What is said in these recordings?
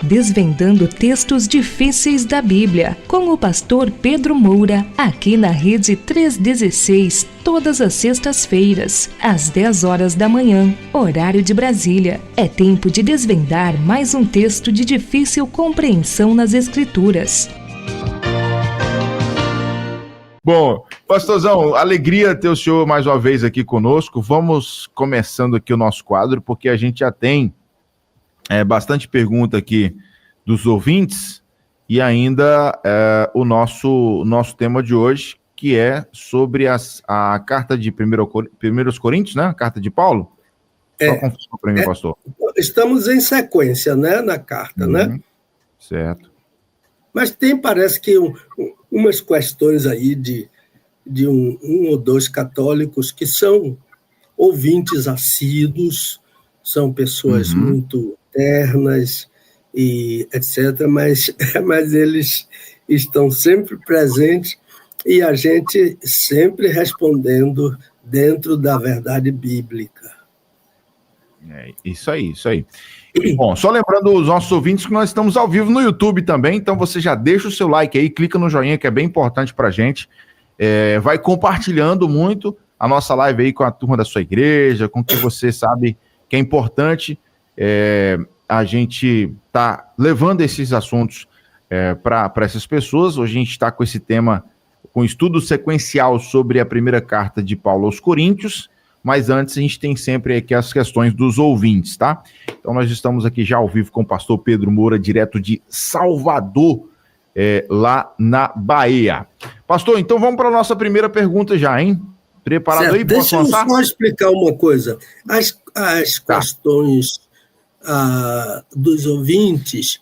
Desvendando textos difíceis da Bíblia, com o pastor Pedro Moura, aqui na Rede 316, todas as sextas-feiras, às 10 horas da manhã, horário de Brasília. É tempo de desvendar mais um texto de difícil compreensão nas Escrituras. Bom, pastorzão, alegria ter o senhor mais uma vez aqui conosco. Vamos começando aqui o nosso quadro, porque a gente já tem bastante pergunta aqui dos ouvintes e ainda o nosso tema de hoje, que é sobre a carta de 1 Coríntios, né? A carta de Paulo. Só confirma para mim, pastor. Estamos em sequência, né, na carta, né? Certo. Mas parece que umas questões aí de um ou dois católicos que são ouvintes assíduos, são pessoas muito ternas e etc., mas eles estão sempre presentes e a gente sempre respondendo dentro da verdade bíblica. Isso aí. Bom, só lembrando os nossos ouvintes que nós estamos ao vivo no YouTube também, então você já deixa o seu like aí, clica no joinha que é bem importante pra gente, vai compartilhando muito a nossa live aí com a turma da sua igreja, com quem você sabe que é importante a gente tá levando esses assuntos para essas pessoas. Hoje a gente está com esse tema, com estudo sequencial sobre a primeira carta de Paulo aos Coríntios, mas antes a gente tem sempre aqui as questões dos ouvintes, tá? Então nós estamos aqui já ao vivo com o pastor Pedro Moura, direto de Salvador, lá na Bahia. Pastor, então vamos para a nossa primeira pergunta já, hein? Preparado certo. aí? Deixa eu só explicar uma coisa. As questões dos ouvintes,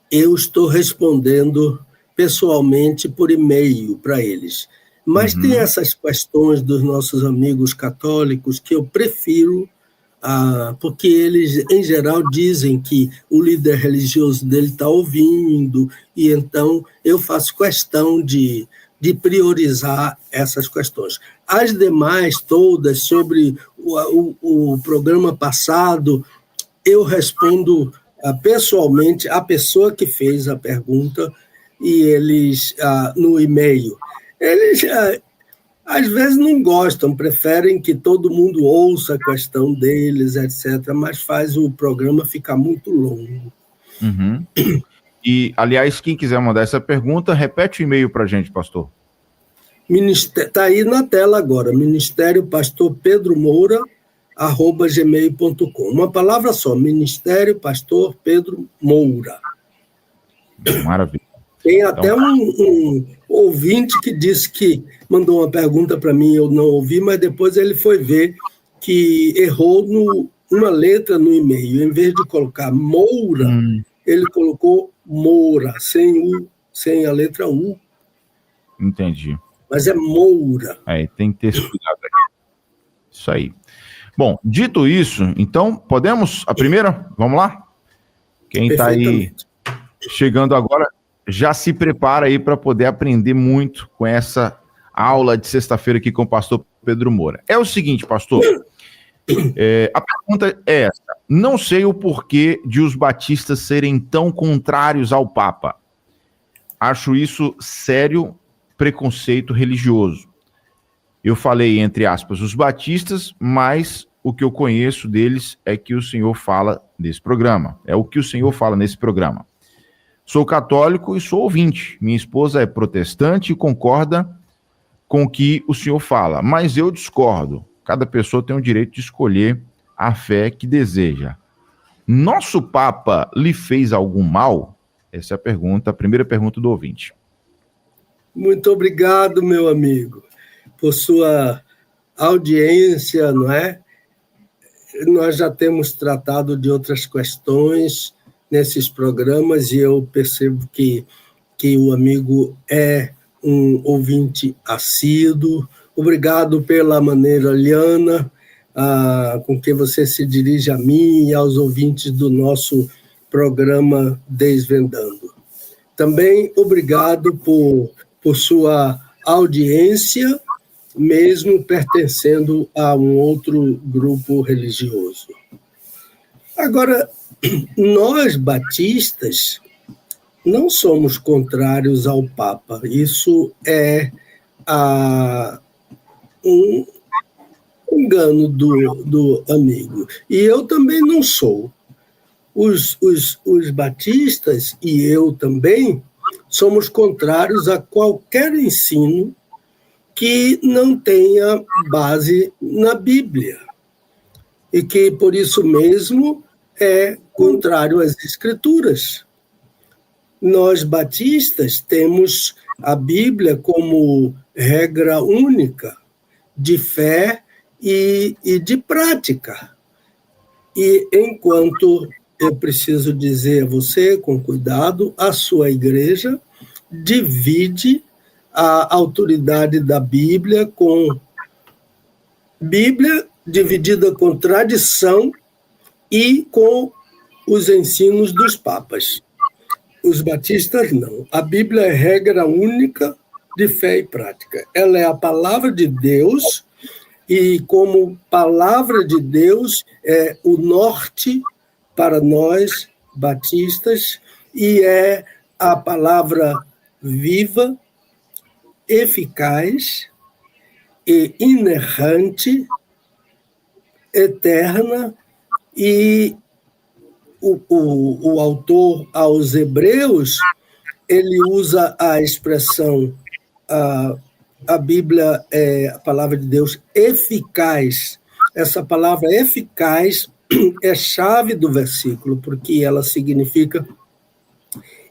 eu estou respondendo pessoalmente por e-mail para eles. Mas tem essas questões dos nossos amigos católicos que eu prefiro, porque eles, em geral, dizem que o líder religioso dele está ouvindo, e então eu faço questão de priorizar essas questões. As demais, todas, sobre o programa passado, eu respondo pessoalmente à pessoa que fez a pergunta e eles, no e-mail. Eles, às vezes, não gostam, preferem que todo mundo ouça a questão deles, etc., mas faz o programa ficar muito longo. E, aliás, quem quiser mandar essa pergunta, repete o e-mail para a gente, pastor. Está aí na tela agora, Ministério Pastor Pedro Moura, @gmail.com. Uma palavra só, Ministério Pastor Pedro Moura. Maravilha. Tem até um ouvinte que disse que mandou uma pergunta para mim, eu não ouvi, mas depois ele foi ver que errou uma letra no e-mail. Em vez de colocar Moura, ele colocou Moura, sem a letra U. Entendi. Mas é Moura. Tem que ter esse cuidado aí. Isso aí. Bom, dito isso, então, podemos? A primeira? Vamos lá? Quem está aí chegando agora, já se prepara aí para poder aprender muito com essa aula de sexta-feira aqui com o pastor Pedro Moura. É o seguinte, pastor, a pergunta é essa. Não sei o porquê de os batistas serem tão contrários ao Papa. Acho isso sério preconceito religioso. Eu falei, entre aspas, os batistas, mas o que eu conheço deles é que o senhor fala nesse programa. É o que o senhor fala nesse programa. Sou católico e sou ouvinte. Minha esposa é protestante e concorda com o que o senhor fala, mas eu discordo. Cada pessoa tem o direito de escolher a fé que deseja. Nosso Papa lhe fez algum mal? Essa é a pergunta, a primeira pergunta do ouvinte. Muito obrigado, meu amigo, por sua audiência, não é? Nós já temos tratado de outras questões nesses programas e eu percebo que o amigo é um ouvinte assíduo. Obrigado pela maneira liana com que você se dirige a mim e aos ouvintes do nosso programa Desvendando. Também obrigado por sua audiência, mesmo pertencendo a um outro grupo religioso. Agora, Nós, batistas, não somos contrários ao Papa. Isso é um engano do amigo. E eu também não sou. Os batistas, e eu também, somos contrários a qualquer ensino que não tenha base na Bíblia. E que, por isso mesmo, é contrário às Escrituras. Nós, batistas, temos a Bíblia como regra única de fé e de prática. E enquanto eu preciso dizer a você, com cuidado, a sua igreja divide a autoridade da Bíblia com Bíblia dividida com tradição e com os ensinos dos papas. Os batistas não. A Bíblia é regra única de fé e prática. Ela é a palavra de Deus e, como palavra de Deus, é o norte para nós, batistas, e é a palavra viva, eficaz e inerrante, eterna, e o autor aos Hebreus, ele usa a expressão, a Bíblia é a palavra de Deus eficaz. Essa palavra eficaz é chave do versículo, porque ela significa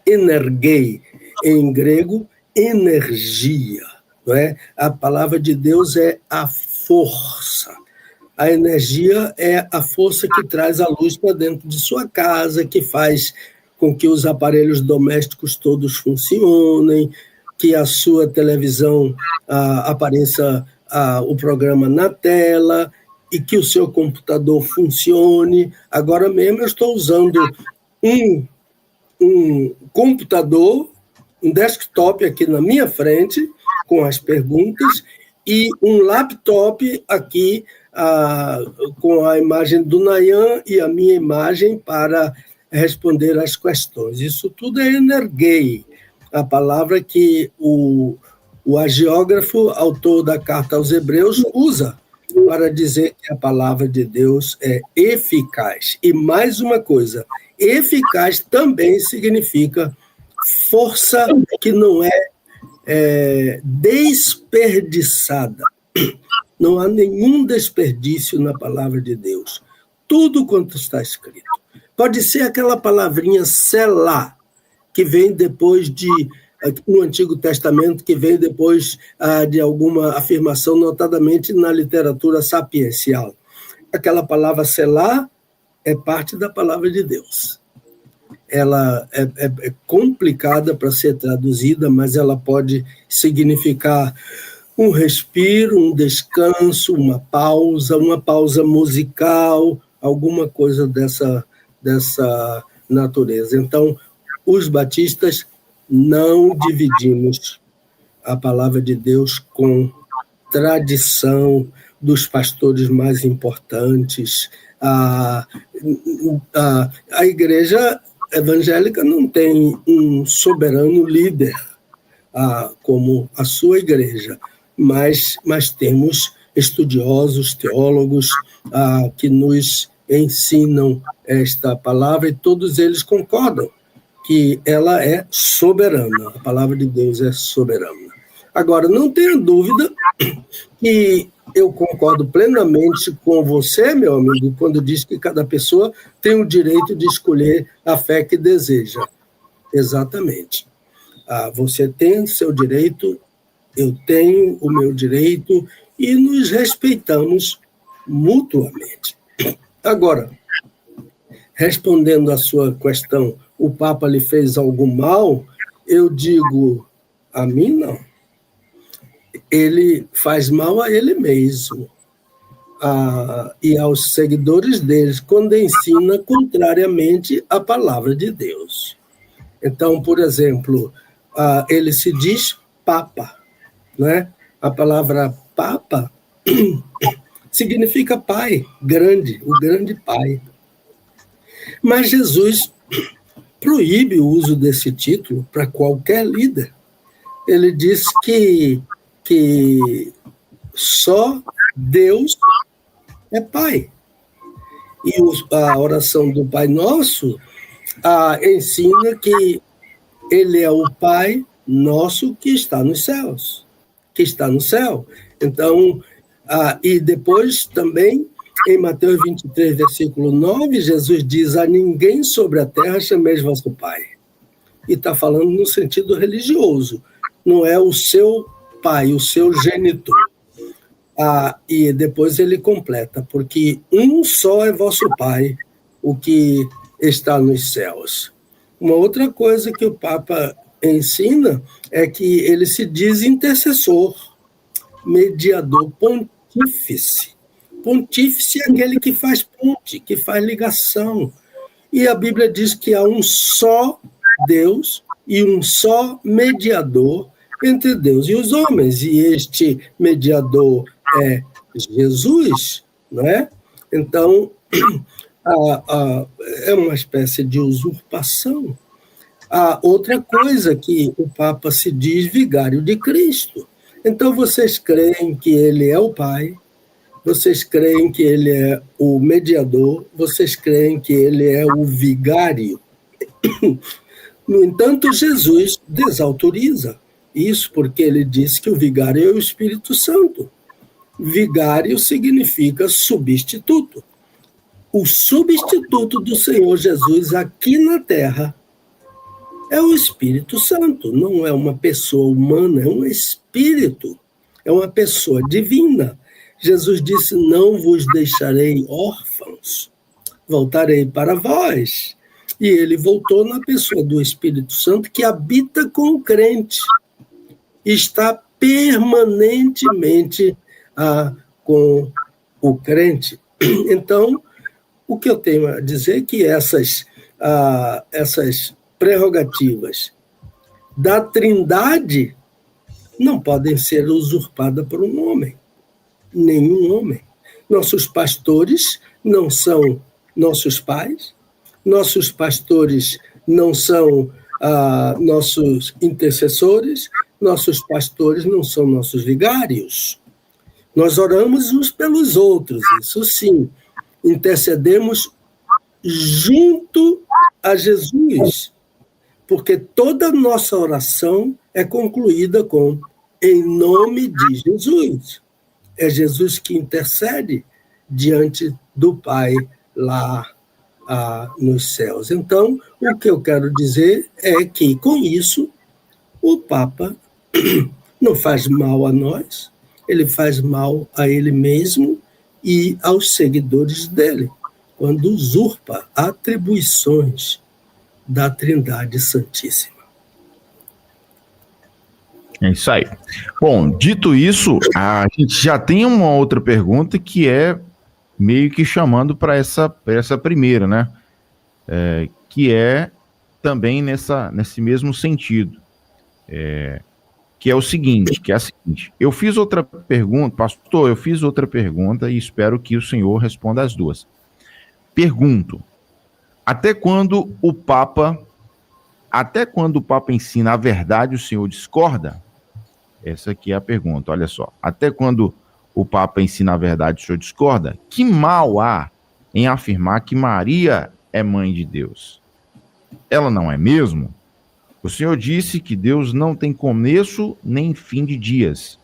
energei, em grego, energia. Não é? A palavra de Deus é a força. A energia é a força que traz a luz para dentro de sua casa, que faz com que os aparelhos domésticos todos funcionem, que a sua televisão apareça o programa na tela e que o seu computador funcione. Agora mesmo eu estou usando um computador, um desktop aqui na minha frente, com as perguntas, e um laptop aqui com a imagem do Nayan e a minha imagem para responder às questões. Isso tudo é energei, a palavra que o agiógrafo, autor da carta aos Hebreus, usa para dizer que a palavra de Deus é eficaz. E mais uma coisa, eficaz também significa força que não é desperdiçada. Não há nenhum desperdício na palavra de Deus. Tudo quanto está escrito. Pode ser aquela palavrinha selá, que vem depois no Antigo Testamento, que vem depois de alguma afirmação, notadamente na literatura sapiencial. Aquela palavra selá é parte da palavra de Deus. Ela é complicada para ser traduzida, mas ela pode significar um respiro, um descanso, uma pausa musical, alguma coisa dessa natureza. Então, os batistas não dividimos a palavra de Deus com tradição dos pastores mais importantes. A igreja evangélica não tem um soberano líder como a sua igreja, mas temos estudiosos, teólogos que nos ensinam esta palavra, e todos eles concordam que ela é soberana, a palavra de Deus é soberana. Agora, não tenha dúvida que eu concordo plenamente com você, meu amigo, quando diz que cada pessoa tem o direito de escolher a fé que deseja. Exatamente. Você tem o seu direito, eu tenho o meu direito, e nos respeitamos mutuamente. Agora, respondendo à sua questão, o Papa lhe fez algum mal? Eu digo, a mim não. Ele faz mal a ele mesmo e aos seguidores dele, quando ensina contrariamente à palavra de Deus. Então, por exemplo, ele se diz Papa, né? A palavra Papa significa pai, grande, o grande pai. Mas Jesus proíbe o uso desse título para qualquer líder. Ele diz que só Deus é Pai. E a oração do Pai Nosso ensina que Ele é o Pai nosso que está nos céus, que está no céu. Então, e depois também, em Mateus 23, versículo 9, Jesus diz: a ninguém sobre a terra chameis vosso Pai. E está falando no sentido religioso, não é o seu pai, o seu genitor. E depois ele completa: porque um só é vosso Pai, o que está nos céus. Uma outra coisa que o Papa ensina é que ele se diz intercessor, mediador, pontífice. Pontífice é aquele que faz ponte, que faz ligação. E a Bíblia diz que há um só Deus e um só mediador entre Deus e os homens. E este mediador é Jesus, não é? Então, é uma espécie de usurpação. Outra coisa que o Papa se diz vigário de Cristo. Então, vocês creem que ele é o Pai, vocês creem que ele é o mediador, vocês creem que ele é o vigário. No entanto, Jesus desautoriza isso, porque ele diz que o vigário é o Espírito Santo. Vigário significa substituto. O substituto do Senhor Jesus aqui na terra é o Espírito Santo, não é uma pessoa humana, é um espírito, é uma pessoa divina. Jesus disse: não vos deixarei órfãos, voltarei para vós. E ele voltou na pessoa do Espírito Santo, que habita com o crente, está permanentemente com o crente. Então, o que eu tenho a dizer é que essas prerrogativas da Trindade não podem ser usurpadas por um homem, nenhum homem. Nossos pastores não são nossos pais, nossos pastores não são nossos intercessores, nossos pastores não são nossos vigários. Nós oramos uns pelos outros, isso sim, intercedemos junto a Jesus, porque toda nossa oração é concluída com em nome de Jesus. É Jesus que intercede diante do Pai lá nos céus. Então, o que eu quero dizer é que, com isso, o Papa não faz mal a nós, ele faz mal a ele mesmo e aos seguidores dele, quando usurpa atribuições da Trindade Santíssima. É isso aí. Bom, dito isso, a gente já tem uma outra pergunta que é meio que chamando para essa primeira, né? Que é também nesse mesmo sentido. Que é a seguinte, eu fiz outra pergunta, pastor, e espero que o senhor responda as duas. Pergunto, até quando o Papa ensina a verdade, o senhor discorda? Essa aqui é a pergunta, olha só. Até quando o Papa ensina a verdade, o senhor discorda? Que mal há em afirmar que Maria é mãe de Deus? Ela não é mesmo? O senhor disse que Deus não tem começo nem fim de dias.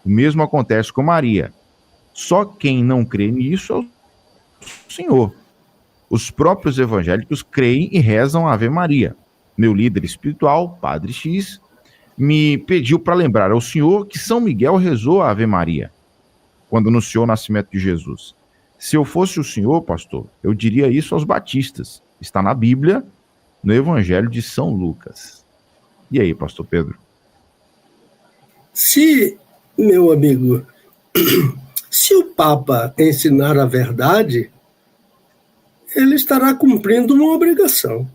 O mesmo acontece com Maria. Só quem não crê nisso é o senhor. Os próprios evangélicos creem e rezam a Ave Maria. Meu líder espiritual, Padre X, me pediu para lembrar ao senhor que São Miguel rezou a Ave Maria quando anunciou o nascimento de Jesus. Se eu fosse o senhor, pastor, eu diria isso aos batistas. Está na Bíblia, no Evangelho de São Lucas. E aí, pastor Pedro? Meu amigo, se o Papa ensinar a verdade, ele estará cumprindo uma obrigação.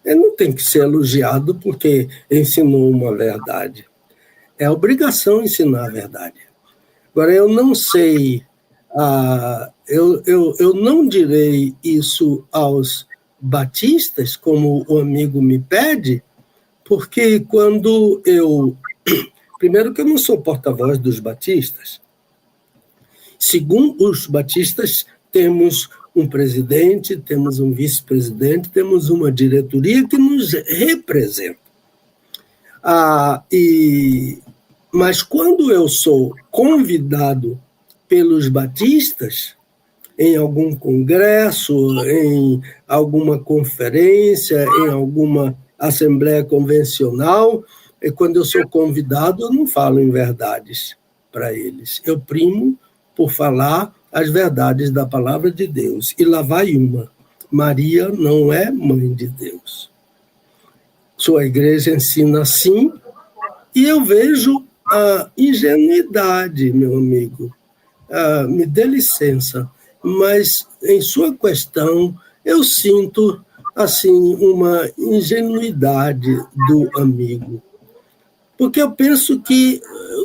Ele não tem que ser elogiado porque ensinou uma verdade. É obrigação ensinar a verdade. Agora, eu não sei Eu não direi isso aos batistas, como o amigo me pede, porque quando eu... Primeiro que eu não sou porta-voz dos batistas. Segundo, os batistas temos um presidente, temos um vice-presidente, temos uma diretoria que nos representa. Mas quando eu sou convidado pelos batistas, em algum congresso, em alguma conferência, em alguma assembleia convencional, e quando eu sou convidado, eu não falo em verdades para eles. Eu primo por falar as verdades da palavra de Deus. E lá vai uma. Maria não é mãe de Deus. Sua igreja ensina assim, e eu vejo a ingenuidade, meu amigo. Me dê licença, mas em sua questão eu sinto assim uma ingenuidade do amigo. Porque eu penso que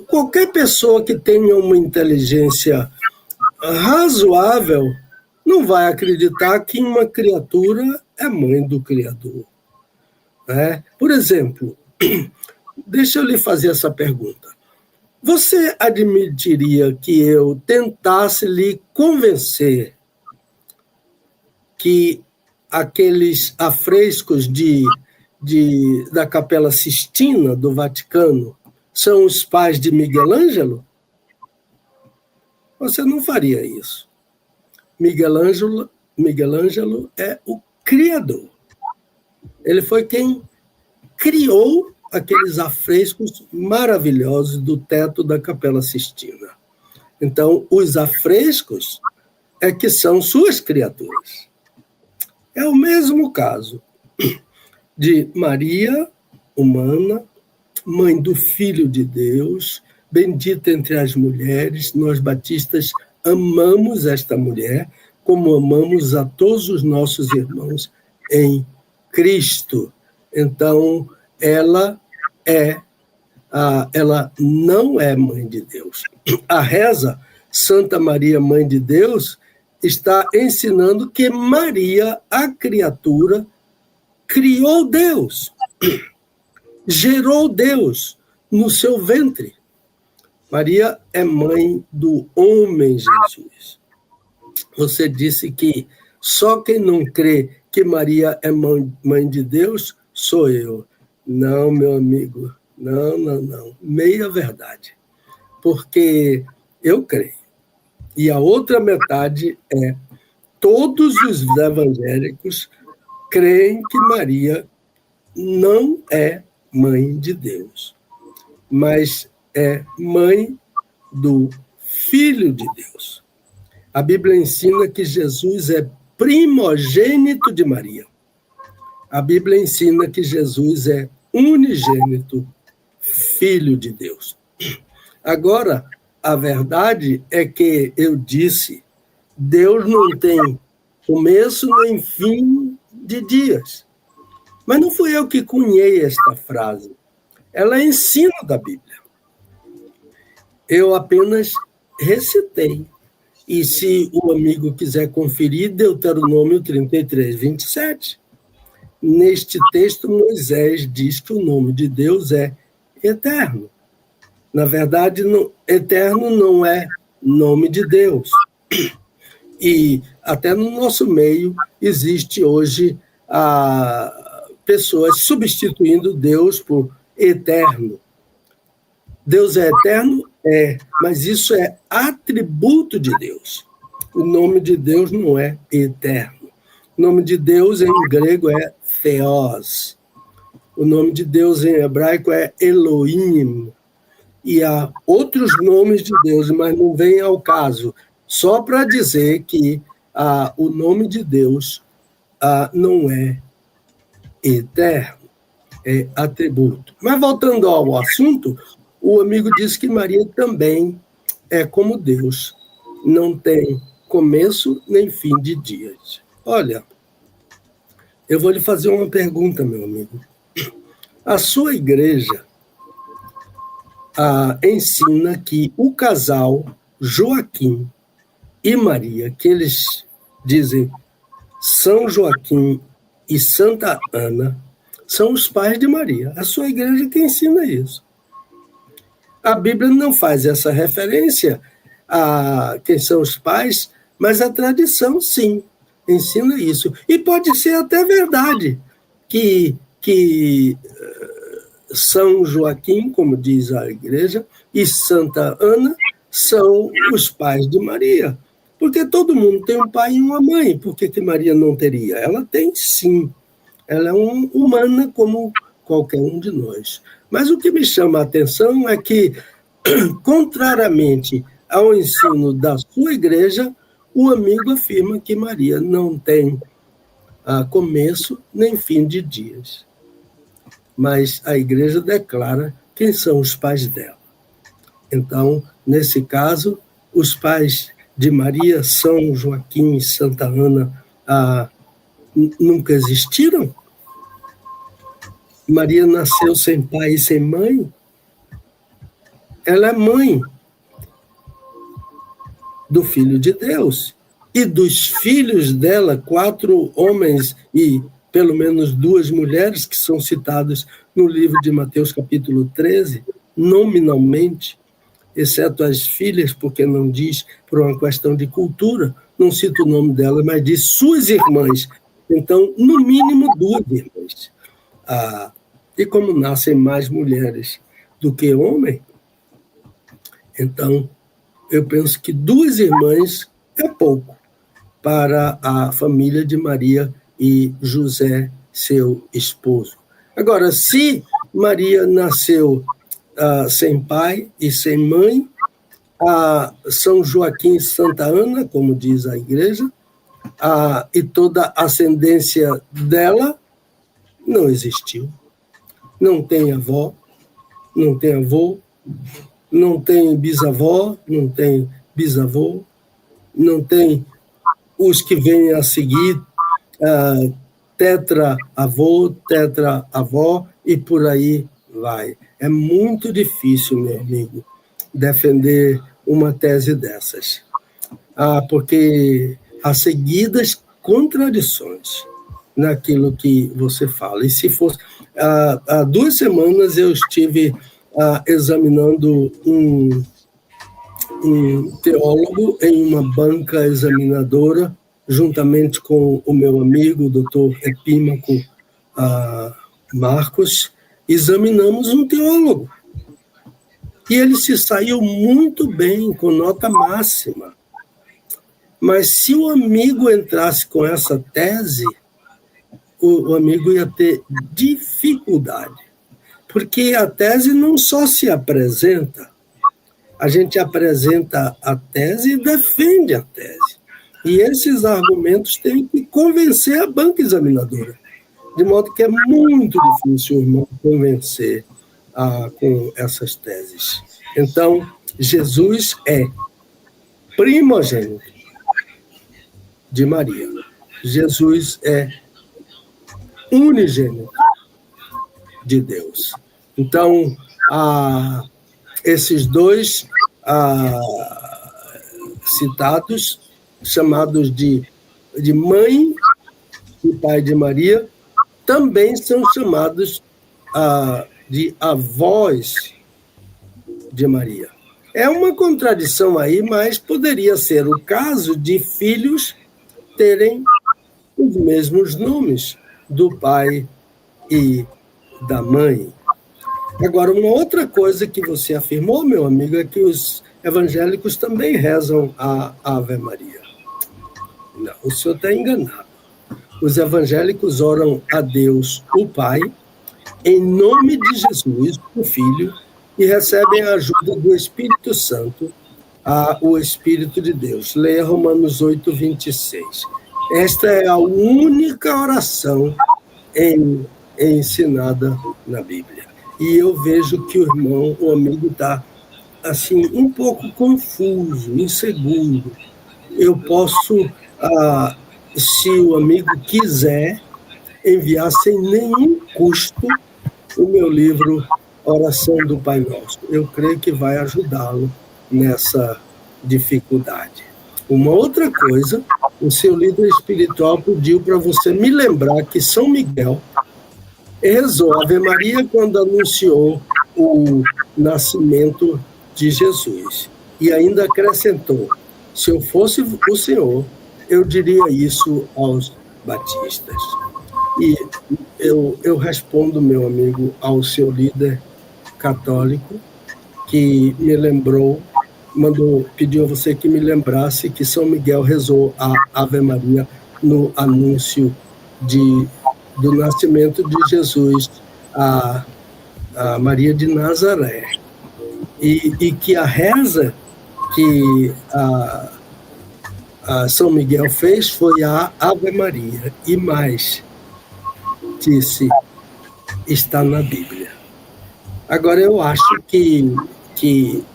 qualquer pessoa que tenha uma inteligência razoável não vai acreditar que uma criatura é mãe do Criador. Por exemplo, deixa eu lhe fazer essa pergunta. Você admitiria que eu tentasse lhe convencer que aqueles afrescos da Capela Sistina do Vaticano são os pais de Miguel Ângelo? Você não faria isso. Miguel Ângelo é o criador. Ele foi quem criou aqueles afrescos maravilhosos do teto da Capela Sistina. Então, os afrescos é que são suas criaturas. É o mesmo caso de Maria, humana, mãe do Filho de Deus, bendita entre as mulheres. Nós batistas amamos esta mulher, como amamos a todos os nossos irmãos em Cristo. Então, ela não é mãe de Deus. A reza Santa Maria, Mãe de Deus, está ensinando que Maria, a criatura, criou Deus, gerou Deus no seu ventre. Maria é mãe do homem Jesus. Você disse que só quem não crê que Maria é mãe de Deus sou eu. Não, meu amigo, não. Meia verdade. Porque eu creio. E a outra metade é: todos os evangélicos creem que Maria não é mãe de Deus, mas é mãe do Filho de Deus. A Bíblia ensina que Jesus é primogênito de Maria. A Bíblia ensina que Jesus é unigênito, Filho de Deus. Agora, a verdade é que eu disse, Deus não tem começo nem fim de dias. Mas não fui eu que cunhei esta frase. Ela é ensino da Bíblia. Eu apenas recitei. E se o amigo quiser conferir, Deuteronômio 33, 27. Neste texto, Moisés diz que o nome de Deus é eterno. Na verdade, eterno não é nome de Deus. E até no nosso meio existe hoje pessoas substituindo Deus por eterno. Deus é eterno? É, mas isso é atributo de Deus. O nome de Deus não é eterno. O nome de Deus em grego é Theos. O nome de Deus em hebraico é Elohim. E há outros nomes de Deus, mas não vem ao caso. Só para dizer que o nome de Deus não é eterno, é atributo. Mas voltando ao assunto, o amigo disse que Maria também é como Deus, não tem começo nem fim de dias. Olha, eu vou lhe fazer uma pergunta, meu amigo. A sua igreja ensina que o casal Joaquim e Maria, que eles dizem São Joaquim e Santa Ana, são os pais de Maria. A sua igreja que ensina isso. A Bíblia não faz essa referência a quem são os pais, mas a tradição, sim, ensina isso. E pode ser até verdade que São Joaquim, como diz a igreja, e Santa Ana são os pais de Maria. Porque todo mundo tem um pai e uma mãe. Por que Maria não teria? Ela tem, sim. Ela é humana como qualquer um de nós. Mas o que me chama a atenção é que, contrariamente ao ensino da sua igreja, o amigo afirma que Maria não tem começo nem fim de dias. Mas a igreja declara quem são os pais dela. Então, nesse caso, os pais de Maria, São Joaquim e Santa Ana, nunca existiram? Maria nasceu sem pai e sem mãe? Ela é mãe do Filho de Deus. E dos filhos dela, 4 homens e pelo menos 2 mulheres que são citados no livro de Mateus, capítulo 13, nominalmente, exceto as filhas, porque não diz, por uma questão de cultura, não cita o nome dela, mas diz suas irmãs. Então, no mínimo 2 irmãs. E como nascem mais mulheres do que homens, então, eu penso que 2 irmãs é pouco para a família de Maria e José, seu esposo. Agora, se Maria nasceu sem pai e sem mãe, São Joaquim e Santa Ana, como diz a igreja, e toda a ascendência dela não existiu. Não tem avó, não tem avô, não tem bisavó, não tem bisavô, não tem os que vêm a seguir, tetra-avô, tetra-avó, e por aí vai. É muito difícil, meu amigo, defender uma tese dessas, porque há seguidas contradições naquilo que você fala. E se fosse... Há 2 semanas eu estive examinando um teólogo em uma banca examinadora, juntamente com o meu amigo, o doutor Epímaco Marcos, examinamos um teólogo. E ele se saiu muito bem, com nota máxima. Mas se o amigo entrasse com essa tese, o amigo ia ter dificuldade. Porque a tese não só se apresenta, a gente apresenta a tese e defende a tese. E esses argumentos têm que convencer a banca examinadora. De modo que é muito difícil o irmão convencer com essas teses. Então, Jesus é primogênito de Maria. Jesus é unigênito de Deus. Então, esses 2 citados, chamados de mãe e pai de Maria, também são chamados de avós de Maria. É uma contradição aí, mas poderia ser o caso de filhos terem os mesmos nomes do pai e da mãe. Agora, uma outra coisa que você afirmou, meu amigo, é que os evangélicos também rezam a Ave Maria. Não, o senhor está enganado. Os evangélicos oram a Deus, o Pai, em nome de Jesus, o Filho, e recebem a ajuda do Espírito Santo, o Espírito de Deus. Leia Romanos 8, 26. Esta é a única oração ensinada na Bíblia. E eu vejo que o amigo está assim, um pouco confuso, inseguro. Eu posso, se o amigo quiser, enviar sem nenhum custo o meu livro Oração do Pai Nosso. Eu creio que vai ajudá-lo nessa dificuldade. Uma outra coisa, o seu líder espiritual pediu para você me lembrar que São Miguel rezou a Ave Maria quando anunciou o nascimento de Jesus. E ainda acrescentou: se eu fosse o Senhor, eu diria isso aos batistas. E eu respondo, meu amigo, ao seu líder católico, que me lembrou, pediu a você que me lembrasse que São Miguel rezou a Ave Maria no anúncio do nascimento de Jesus a Maria de Nazaré. E que a reza que a São Miguel fez foi a Ave Maria. E mais, disse, está na Bíblia. Agora, eu acho que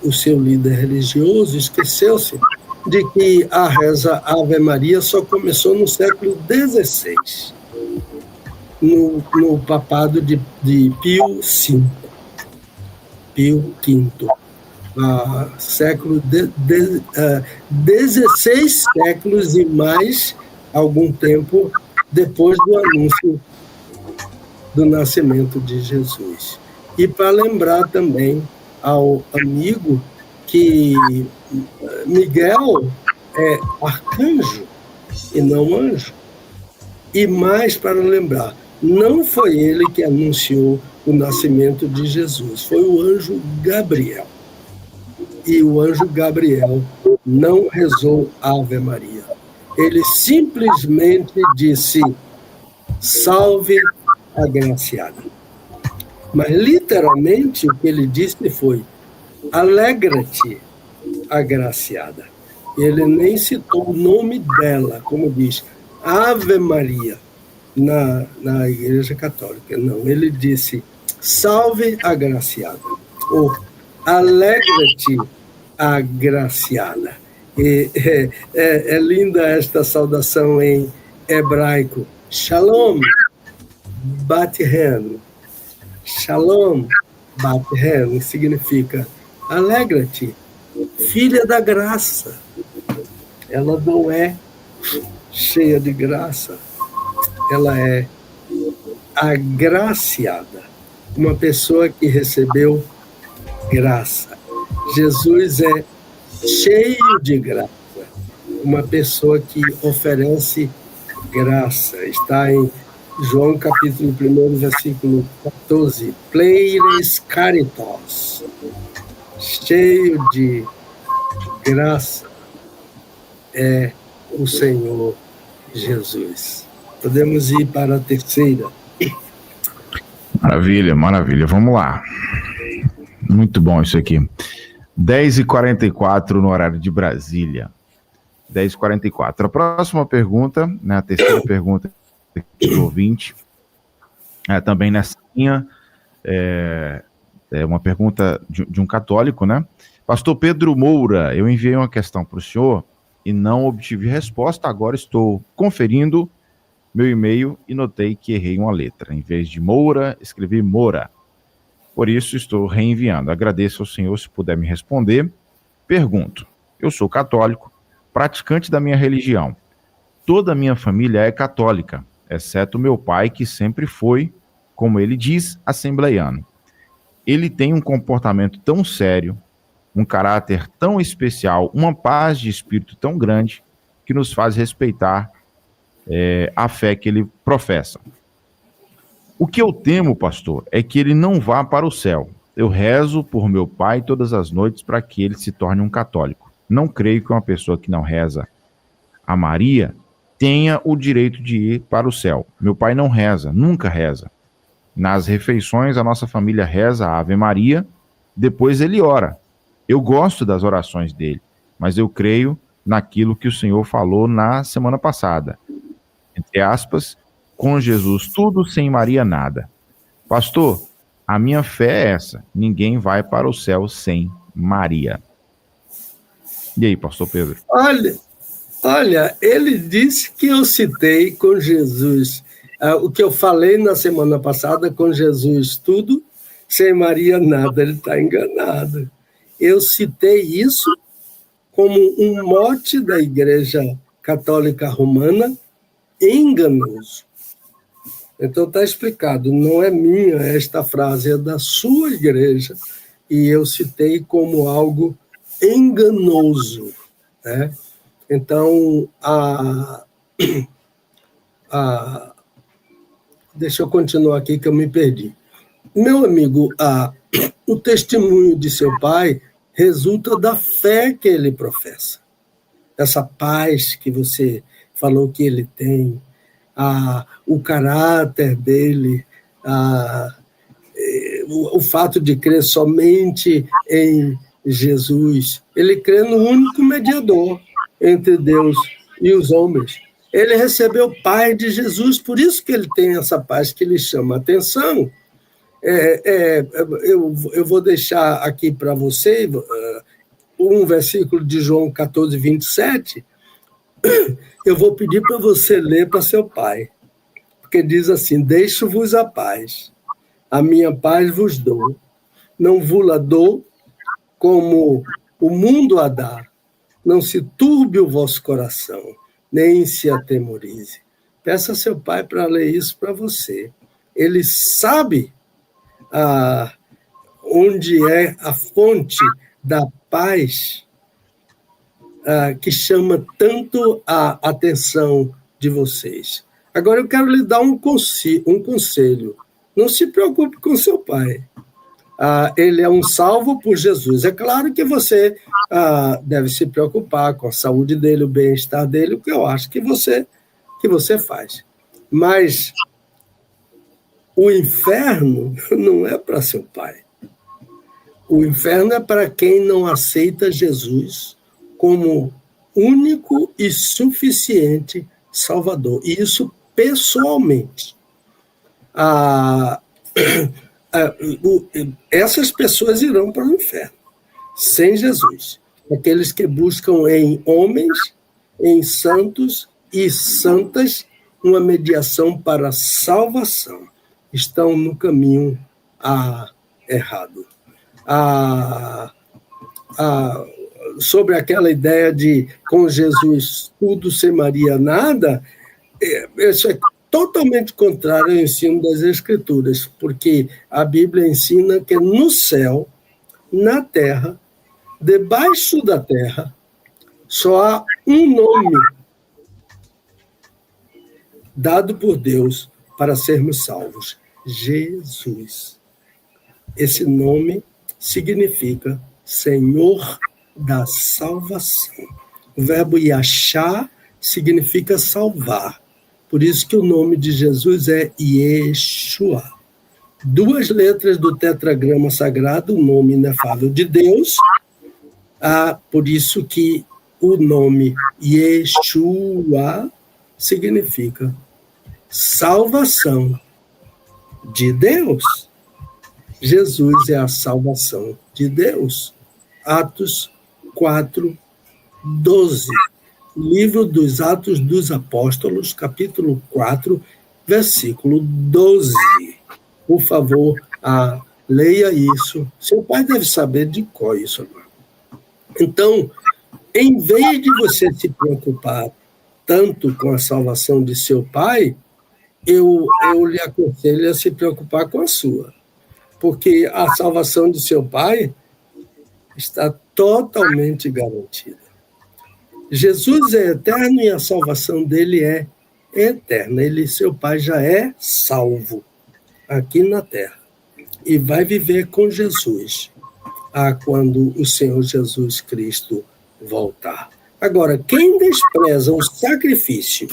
o seu líder religioso esqueceu-se de que a reza Ave Maria só começou no século XVI, no papado de Pio V. 16 séculos e mais algum tempo depois do anúncio do nascimento de Jesus. E para lembrar também ao amigo que Miguel é arcanjo e não anjo. E mais para lembrar, não foi ele que anunciou o nascimento de Jesus, foi o anjo Gabriel. E o anjo Gabriel não rezou Ave Maria. Ele simplesmente disse: salve agraciada. Mas literalmente o que ele disse foi: alegra-te, agraciada. Ele nem citou o nome dela, como diz Ave Maria na Igreja Católica. Não, ele disse: salve agraciada, ou alegra-te, agraciada. E é linda esta saudação em hebraico. Shalom, Bat-Hen. Shalom, Bat-Hen significa alegra-te, filha da graça. Ela não é cheia de graça, ela é agraciada, uma pessoa que recebeu graça. Jesus é cheio de graça, uma pessoa que oferece graça. Está em João capítulo 1, versículo 14. Pleires caritas, cheio de graça é o Senhor Jesus. Podemos ir para a terceira. Maravilha, maravilha. Vamos lá. Muito bom isso aqui. 10h44 no horário de Brasília. 10h44. A próxima pergunta, né, a terceira pergunta do ouvinte, também nessa linha, é uma pergunta de um católico, né? Pastor Pedro Moura, eu enviei uma questão para o senhor e não obtive resposta. Agora estou conferindo meu e-mail e notei que errei uma letra. Em vez de Moura, escrevi Moura. Por isso estou reenviando. Agradeço ao senhor se puder me responder. Pergunto: eu sou católico, praticante da minha religião. Toda a minha família é católica, exceto meu pai, que sempre foi, como ele diz, assembleiano. Ele tem um comportamento tão sério, um caráter tão especial, uma paz de espírito tão grande, que nos faz respeitar a fé que ele professa. O que eu temo, pastor, é que ele não vá para o céu. Eu rezo por meu pai todas as noites para que ele se torne um católico. Não creio que uma pessoa que não reza a Maria tenha o direito de ir para o céu. Meu pai não reza, nunca reza. Nas refeições, a nossa família reza a Ave Maria, depois ele ora. Eu gosto das orações dele, mas eu creio naquilo que o Senhor falou na semana passada. Entre aspas, com Jesus tudo, sem Maria nada. Pastor, a minha fé é essa: ninguém vai para o céu sem Maria. E aí, pastor Pedro? Olha, ele disse que eu citei com Jesus. O que eu falei na semana passada, com Jesus tudo, sem Maria nada. Ele está enganado. Eu citei isso como um mote da Igreja Católica Romana, enganoso. Então está explicado, não é minha esta frase, é da sua igreja, e eu citei como algo enganoso, né? Então, deixa eu continuar aqui que eu me perdi. Meu amigo, o testemunho de seu pai resulta da fé que ele professa. Essa paz que você falou que ele tem, o caráter dele, o fato de crer somente em Jesus. Ele crê no único mediador entre Deus e os homens. Ele recebeu paz de Jesus, por isso que ele tem essa paz que lhe chama a atenção. Eu vou deixar aqui para você um versículo de João 14, 27. Eu vou pedir para você ler para seu pai, porque diz assim: deixo-vos a paz, a minha paz vos dou, não vos-la dou como o mundo a dá, não se turbe o vosso coração, nem se atemorize. Peça a seu pai para ler isso para você. Ele sabe onde é a fonte da paz que chama tanto a atenção de vocês. Agora eu quero lhe dar um conselho. Não se preocupe com seu pai. Ele é um salvo por Jesus. É claro que você deve se preocupar com a saúde dele, o bem-estar dele, o que eu acho que você faz. Mas o inferno não é para seu pai. O inferno é para quem não aceita Jesus como único e suficiente Salvador. E isso pessoalmente. Essas pessoas irão para o inferno, sem Jesus. Aqueles que buscam em homens, em santos e santas, uma mediação para a salvação, estão no caminho errado. Sobre aquela ideia de com Jesus tudo sem Maria nada, isso é totalmente contrário ao ensino das Escrituras, porque a Bíblia ensina que no céu, na terra, debaixo da terra, só há um nome dado por Deus para sermos salvos: Jesus. Esse nome significa Senhor da salvação. O verbo yashá significa salvar. Por isso que o nome de Jesus é Yeshua. 2 letras do tetragrama sagrado, o nome inefável de Deus. Por isso que o nome Yeshua significa salvação de Deus. Jesus é a salvação de Deus. Atos 4, 12. Livro dos Atos dos Apóstolos, capítulo 4, versículo 12. Por favor, leia isso. Seu pai deve saber de cor isso agora. Então, em vez de você se preocupar tanto com a salvação de seu pai, eu lhe aconselho a se preocupar com a sua. Porque a salvação de seu pai está totalmente garantida. Jesus é eterno e a salvação dele é eterna. Seu pai já é salvo aqui na terra e vai viver com Jesus quando o Senhor Jesus Cristo voltar. Agora, quem despreza o sacrifício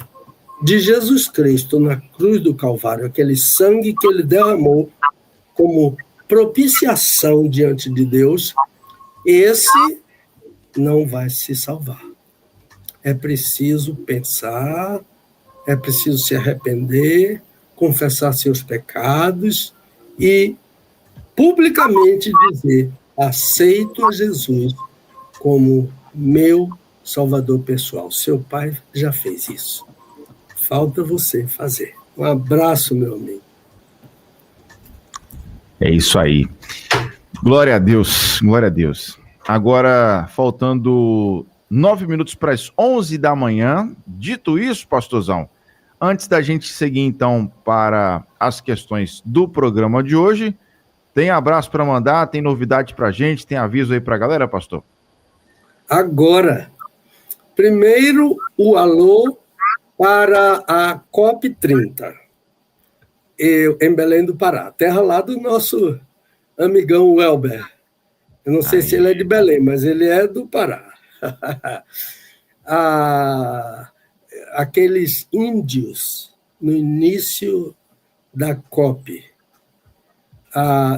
de Jesus Cristo na cruz do Calvário, aquele sangue que ele derramou como propiciação diante de Deus, esse não vai se salvar. É preciso pensar, é preciso se arrepender, confessar seus pecados e publicamente dizer: aceito a Jesus como meu Salvador pessoal. Seu pai já fez isso. Falta você fazer. Um abraço, meu amigo. É isso aí. Glória a Deus, glória a Deus. Agora, faltando 9 minutos para as 11 da manhã. Dito isso, pastorzão, antes da gente seguir, então, para as questões do programa de hoje, tem abraço para mandar, tem novidade para a gente, tem aviso aí para a galera, pastor? Agora, primeiro, o alô para a COP30, em Belém do Pará, terra lá do nosso amigão Welber. Eu não sei se ele é de Belém, mas ele é do Pará. Aqueles índios, no início da COP,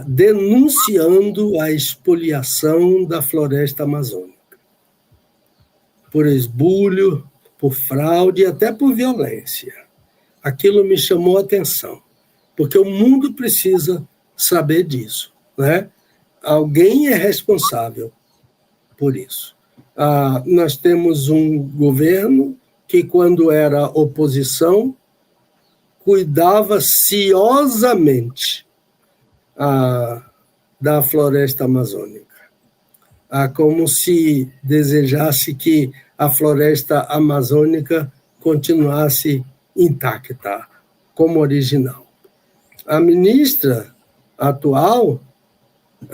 denunciando a expoliação da floresta amazônica, por esbulho, por fraude e até por violência. Aquilo me chamou a atenção, porque o mundo precisa saber disso, né? Alguém é responsável por isso. Nós temos um governo que, quando era oposição, cuidava ciosamente da floresta amazônica, como se desejasse que a floresta amazônica continuasse intacta, como original. A ministra atual,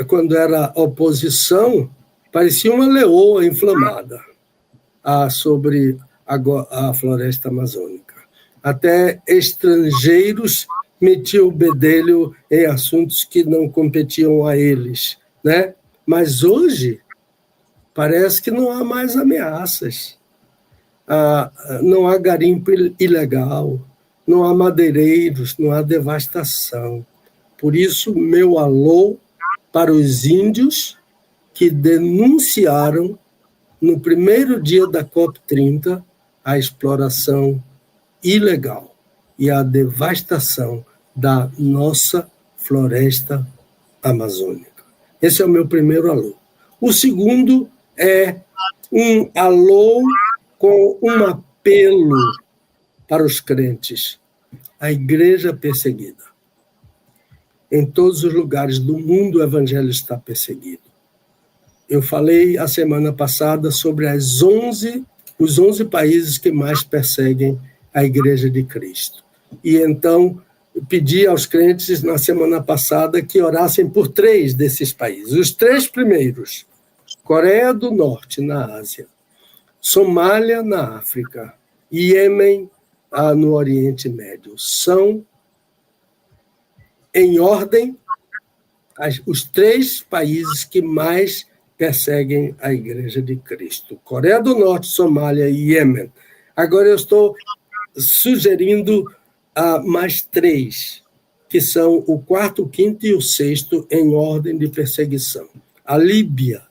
quando era oposição, parecia uma leoa inflamada sobre a floresta amazônica. Até estrangeiros metiam o bedelho em assuntos que não competiam a eles, né? Mas hoje parece que não há mais ameaças. Não há garimpo ilegal, não há madeireiros, não há devastação. Por isso, meu alô para os índios que denunciaram, no primeiro dia da COP30, a exploração ilegal e a devastação da nossa floresta amazônica. Esse é o meu primeiro alô. O segundo é um alô com um apelo para os crentes, a igreja perseguida. Em todos os lugares do mundo o evangelho está perseguido. Eu falei a semana passada sobre os 11 países que mais perseguem a igreja de Cristo. E então pedi aos crentes na semana passada que orassem por 3 desses países. Os 3 primeiros: Coreia do Norte, na Ásia, Somália, na África, e Iêmen, no Oriente Médio. São, em ordem, os 3 países que mais perseguem a Igreja de Cristo: Coreia do Norte, Somália e Iêmen. Agora eu estou sugerindo mais 3, que são o 4º, o 5º e o 6º em ordem de perseguição: a Líbia,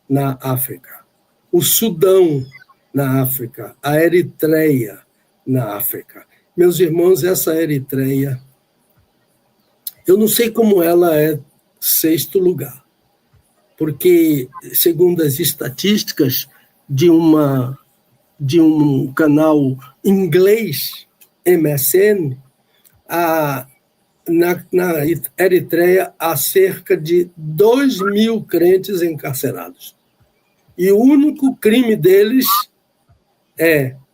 na África, o Sudão, na África, a Eritreia, na África. Meus irmãos, essa Eritreia, eu não sei como ela é 6º lugar, porque, segundo as estatísticas de um canal inglês, MSN, na Eritreia há cerca de 2.000 crentes encarcerados. E o único crime deles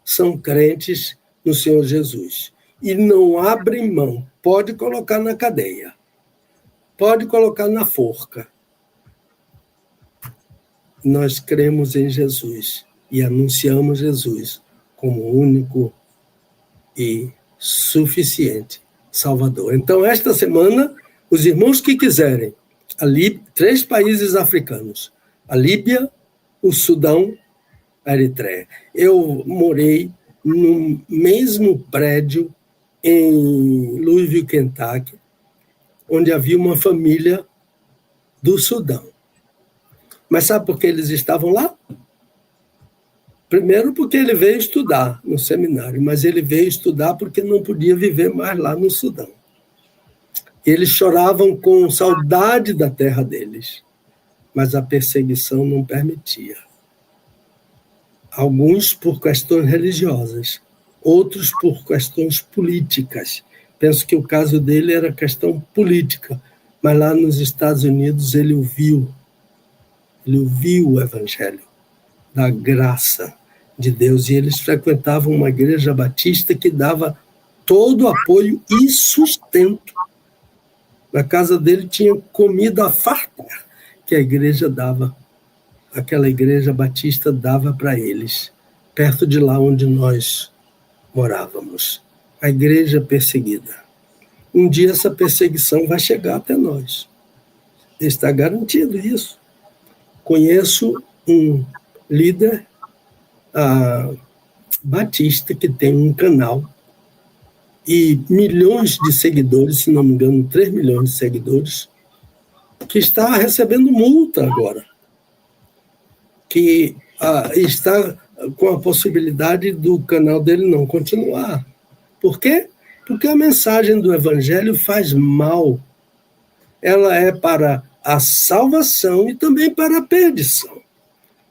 são crentes no Senhor Jesus. E não abrem mão. Pode colocar na cadeia, pode colocar na forca. Nós cremos em Jesus e anunciamos Jesus como único e suficiente Salvador. Então, esta semana, os irmãos que quiserem, 3 países africanos: a Líbia, o Sudão, a Eritreia. Eu morei no mesmo prédio em Louisville, Kentucky, onde havia uma família do Sudão. Mas sabe por que eles estavam lá? Primeiro, porque ele veio estudar no seminário, mas ele veio estudar porque não podia viver mais lá no Sudão. Eles choravam com saudade da terra deles, mas a perseguição não permitia. Alguns por questões religiosas, outros por questões políticas. Penso que o caso dele era questão política, mas lá nos Estados Unidos ele ouviu ele ouvia o evangelho da graça de Deus, e eles frequentavam uma igreja batista que dava todo o apoio e sustento. Na casa dele tinha comida farta que a igreja dava, aquela igreja batista dava para eles, perto de lá onde nós morávamos. A igreja perseguida. Um dia essa perseguição vai chegar até nós. Está garantido isso. Conheço um líder batista que tem um canal e milhões de seguidores, se não me engano, 3 milhões de seguidores, que está recebendo multa agora, que está com a possibilidade do canal dele não continuar. Por quê? Porque a mensagem do evangelho faz mal. Ela é para a salvação e também para a perdição.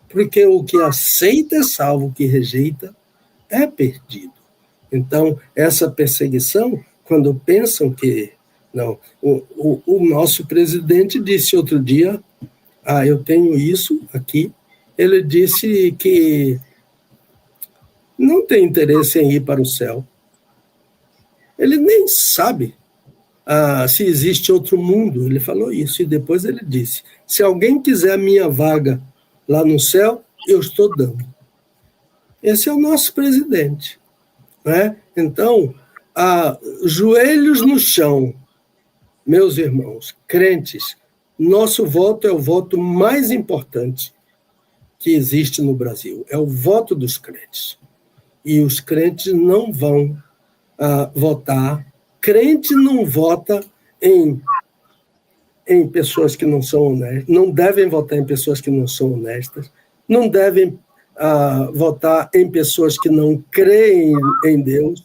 Porque o que aceita é salvo, o que rejeita é perdido. Então, essa perseguição, quando pensam que... Não, o nosso presidente disse outro dia, eu tenho isso aqui, ele disse que não tem interesse em ir para o céu. Ele nem sabe se existe outro mundo, ele falou isso, e depois ele disse, se alguém quiser a minha vaga lá no céu, eu estou dando. Esse é o nosso presidente. Né? Então, joelhos no chão, meus irmãos, crentes, nosso voto é o voto mais importante que existe no Brasil, é o voto dos crentes. E os crentes não vão votar, crente não vota em pessoas que não são honestas, não devem votar em pessoas que não são honestas, não devem votar em pessoas que não creem em Deus,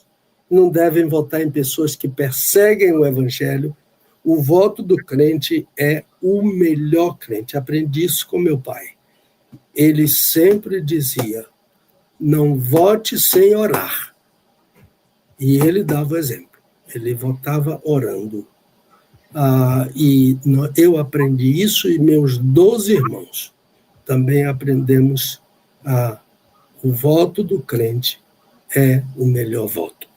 não devem votar em pessoas que perseguem o evangelho. O voto do crente é o melhor crente. Aprendi isso com meu pai. Ele sempre dizia, não vote sem orar. E ele dava o exemplo. Ele votava orando. E eu aprendi isso e meus 12 irmãos também aprendemos. O voto do crente é o melhor voto.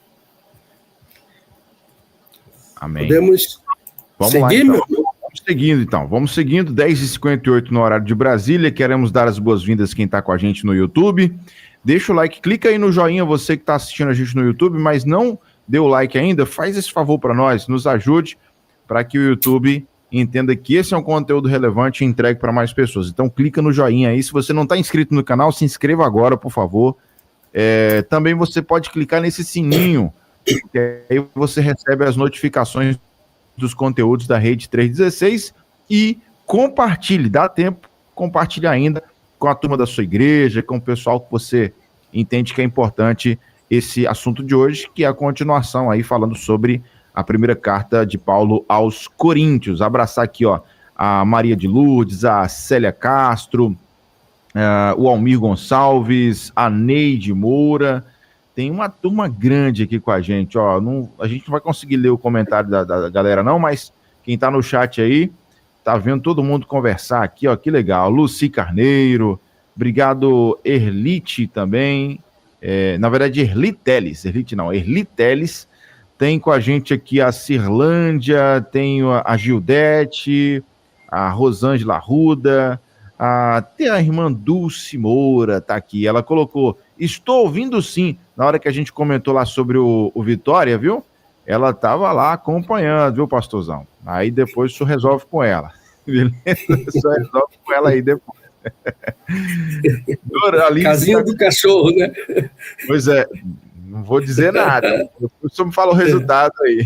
Amém. Podemos seguir, lá, então. Vamos seguindo, 10h58 no horário de Brasília. Queremos dar as boas-vindas a quem está com a gente no YouTube. Deixa o like, clica aí no joinha, você que está assistindo a gente no YouTube, mas não deu o like ainda, faz esse favor para nós, nos ajude para que o YouTube entenda que esse é um conteúdo relevante e entregue para mais pessoas. Então clica no joinha aí, se você não está inscrito no canal, se inscreva agora, por favor. Também você pode clicar nesse sininho, que aí você recebe as notificações dos conteúdos da Rede 316 e compartilhe, dá tempo, compartilhe ainda com a turma da sua igreja, com o pessoal que você entende que é importante esse assunto de hoje, que é a continuação aí falando sobre a primeira carta de Paulo aos Coríntios. Abraçar aqui, a Maria de Lourdes, a Célia Castro, o Almir Gonçalves, a Neide Moura. Tem uma turma grande aqui com a gente, a gente não vai conseguir ler o comentário da galera não, mas quem tá no chat aí, tá vendo todo mundo conversar aqui, que legal. Luci Carneiro, obrigado Erlite também, na verdade Erli Teles, tem com a gente aqui a Cirlândia, tem a Gildete, a Rosângela Arruda, tem a irmã Dulce Moura, tá aqui, ela colocou, estou ouvindo sim, na hora que a gente comentou lá sobre o Vitória, viu? Ela estava lá acompanhando, viu, pastorzão? Aí depois isso resolve com ela, beleza? Isso resolve com ela aí depois. Casinha do cachorro, né? Pois é, não vou dizer nada, você me fala o resultado aí.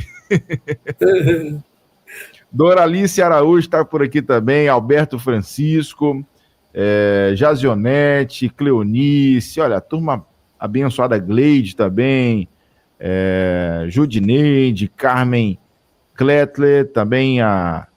Doralice Araújo está por aqui também, Alberto Francisco, Jazionete, Cleonice, olha, a turma abençoada, Gleide também, Judineide, Carmen Kletler, também a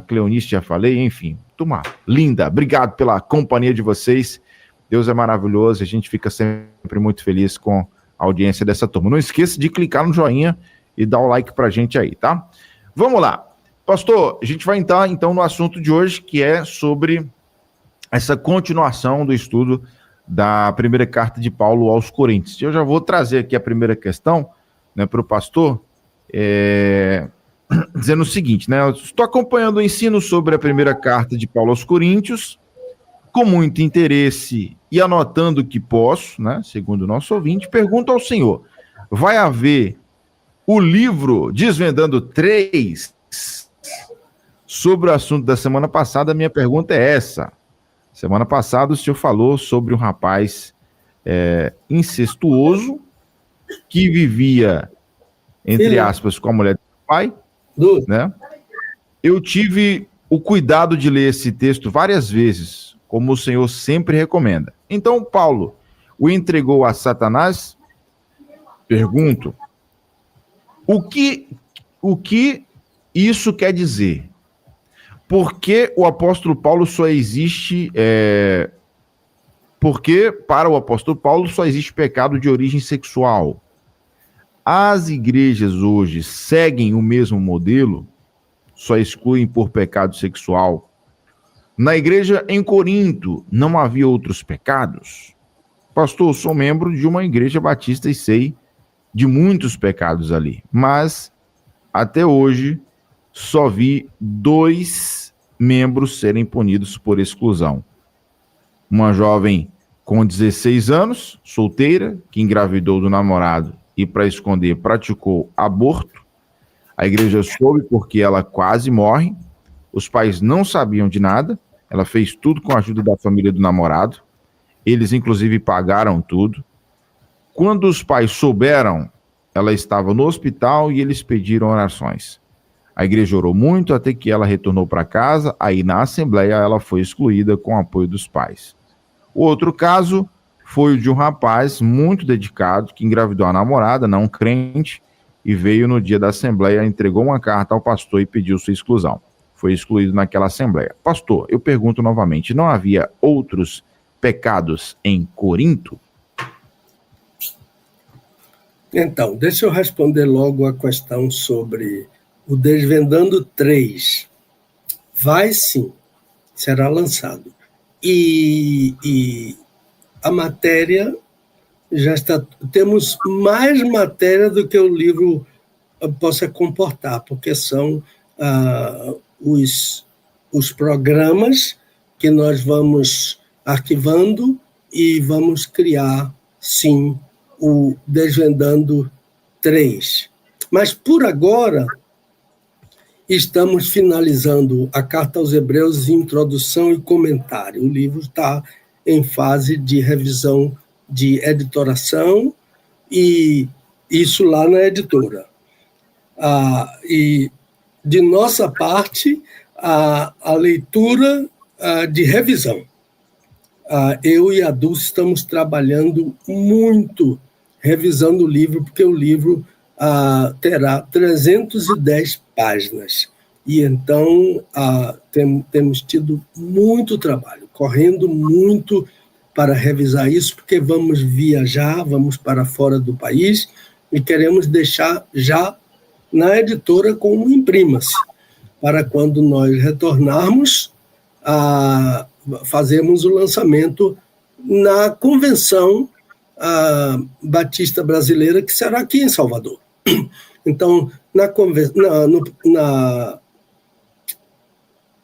Cleonice, já falei, enfim, turma linda, obrigado pela companhia de vocês, Deus é maravilhoso, a gente fica sempre muito feliz com a audiência dessa turma. Não esqueça de clicar no joinha e dar o like pra gente aí, tá? Vamos lá. Pastor, a gente vai entrar então no assunto de hoje, que é sobre essa continuação do estudo da primeira carta de Paulo aos Coríntios. Eu já vou trazer aqui a primeira questão, né, para o pastor, dizendo o seguinte, né? Eu estou acompanhando o ensino sobre a primeira carta de Paulo aos Coríntios, com muito interesse e anotando o que posso, né, segundo o nosso ouvinte, pergunto ao senhor, vai haver o livro Desvendando 3 sobre o assunto da semana passada? Minha pergunta é essa. Semana passada o senhor falou sobre um rapaz incestuoso que vivia, entre aspas, com a mulher do pai, né? Eu tive o cuidado de ler esse texto várias vezes, como o senhor sempre recomenda. Então, Paulo o entregou a Satanás? Pergunto, o que isso quer dizer? Porque o apóstolo Paulo só existe... Porque para o apóstolo Paulo só existe pecado de origem sexual. As igrejas hoje seguem o mesmo modelo? Só excluem por pecado sexual? Na igreja em Corinto não havia outros pecados? Pastor, sou membro de uma igreja batista e sei de muitos pecados ali, mas até hoje só vi 2 membros serem punidos por exclusão. Uma jovem com 16 anos, solteira, que engravidou do namorado e, para esconder, praticou aborto. A igreja soube porque ela quase morre. Os pais não sabiam de nada. Ela fez tudo com a ajuda da família do namorado. Eles, inclusive, pagaram tudo. Quando os pais souberam, ela estava no hospital e eles pediram orações. A igreja orou muito até que ela retornou para casa. Aí, na assembleia, ela foi excluída com o apoio dos pais. O outro caso foi o de um rapaz muito dedicado que engravidou a namorada, não crente, e veio no dia da assembleia, entregou uma carta ao pastor e pediu sua exclusão. Foi excluído naquela assembleia. Pastor, eu pergunto novamente, não havia outros pecados em Corinto? Então, deixa eu responder logo a questão sobre o Desvendando 3. Vai sim, será lançado. E a matéria já está... Temos mais matéria do que o livro possa comportar, porque são os programas que nós vamos arquivando e vamos criar, sim, o Desvendando 3. Mas, por agora, estamos finalizando a Carta aos Hebreus, introdução e comentário. O livro está em fase de revisão de editoração, e isso lá na editora. E, de nossa parte, a leitura de revisão. Eu e a Dulce estamos trabalhando muito revisando o livro, porque o livro terá 310 páginas. E então temos tido muito trabalho, correndo muito para revisar isso, porque vamos viajar, vamos para fora do país e queremos deixar já na editora como imprima-se, para quando nós retornarmos, fazermos o lançamento na convenção batista brasileira, que será aqui em Salvador. Então,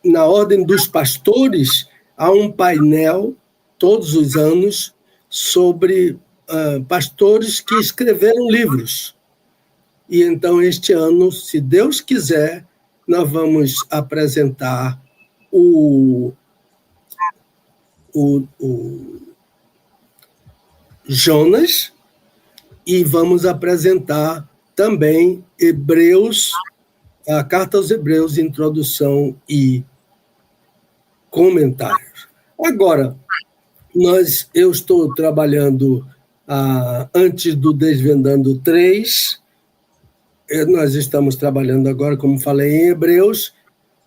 na Ordem dos Pastores, há um painel, todos os anos, sobre pastores que escreveram livros. E então, este ano, se Deus quiser, nós vamos apresentar o Jonas, e vamos apresentar também Hebreus, a Carta aos Hebreus, introdução e comentários. Agora, eu estou trabalhando antes do Desvendando 3, nós estamos trabalhando agora, como falei, em Hebreus,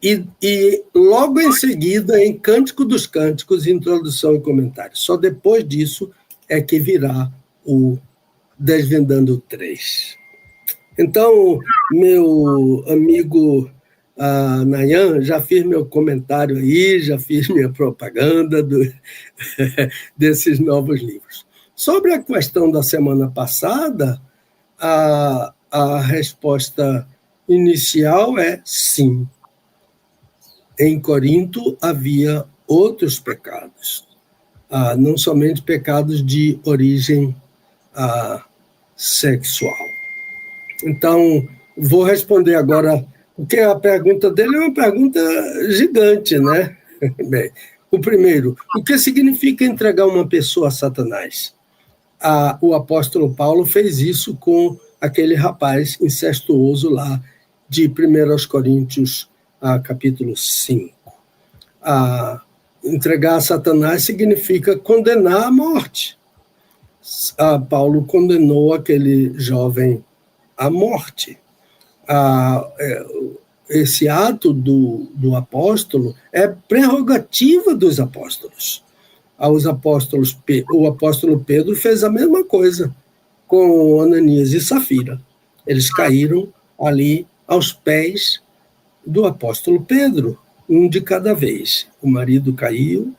e logo em seguida em Cântico dos Cânticos, introdução e comentário. Só depois disso é que virá o Desvendando 3. Então, meu amigo Nayan, já fiz meu comentário aí, já fiz minha propaganda desses novos livros. Sobre a questão da semana passada, a resposta inicial é sim. Em Corinto havia outros pecados, não somente pecados de origem sexual. Então, vou responder agora, porque a pergunta dele é uma pergunta gigante, né? Bem, o primeiro, o que significa entregar uma pessoa a Satanás? O apóstolo Paulo fez isso com aquele rapaz incestuoso lá de 1 Coríntios, capítulo 5. Entregar a Satanás significa condenar à morte. Paulo condenou aquele jovem à morte. Esse ato do apóstolo é prerrogativa dos apóstolos. O apóstolo Pedro fez a mesma coisa com Ananias e Safira. Eles caíram ali aos pés do apóstolo Pedro, um de cada vez. O marido caiu,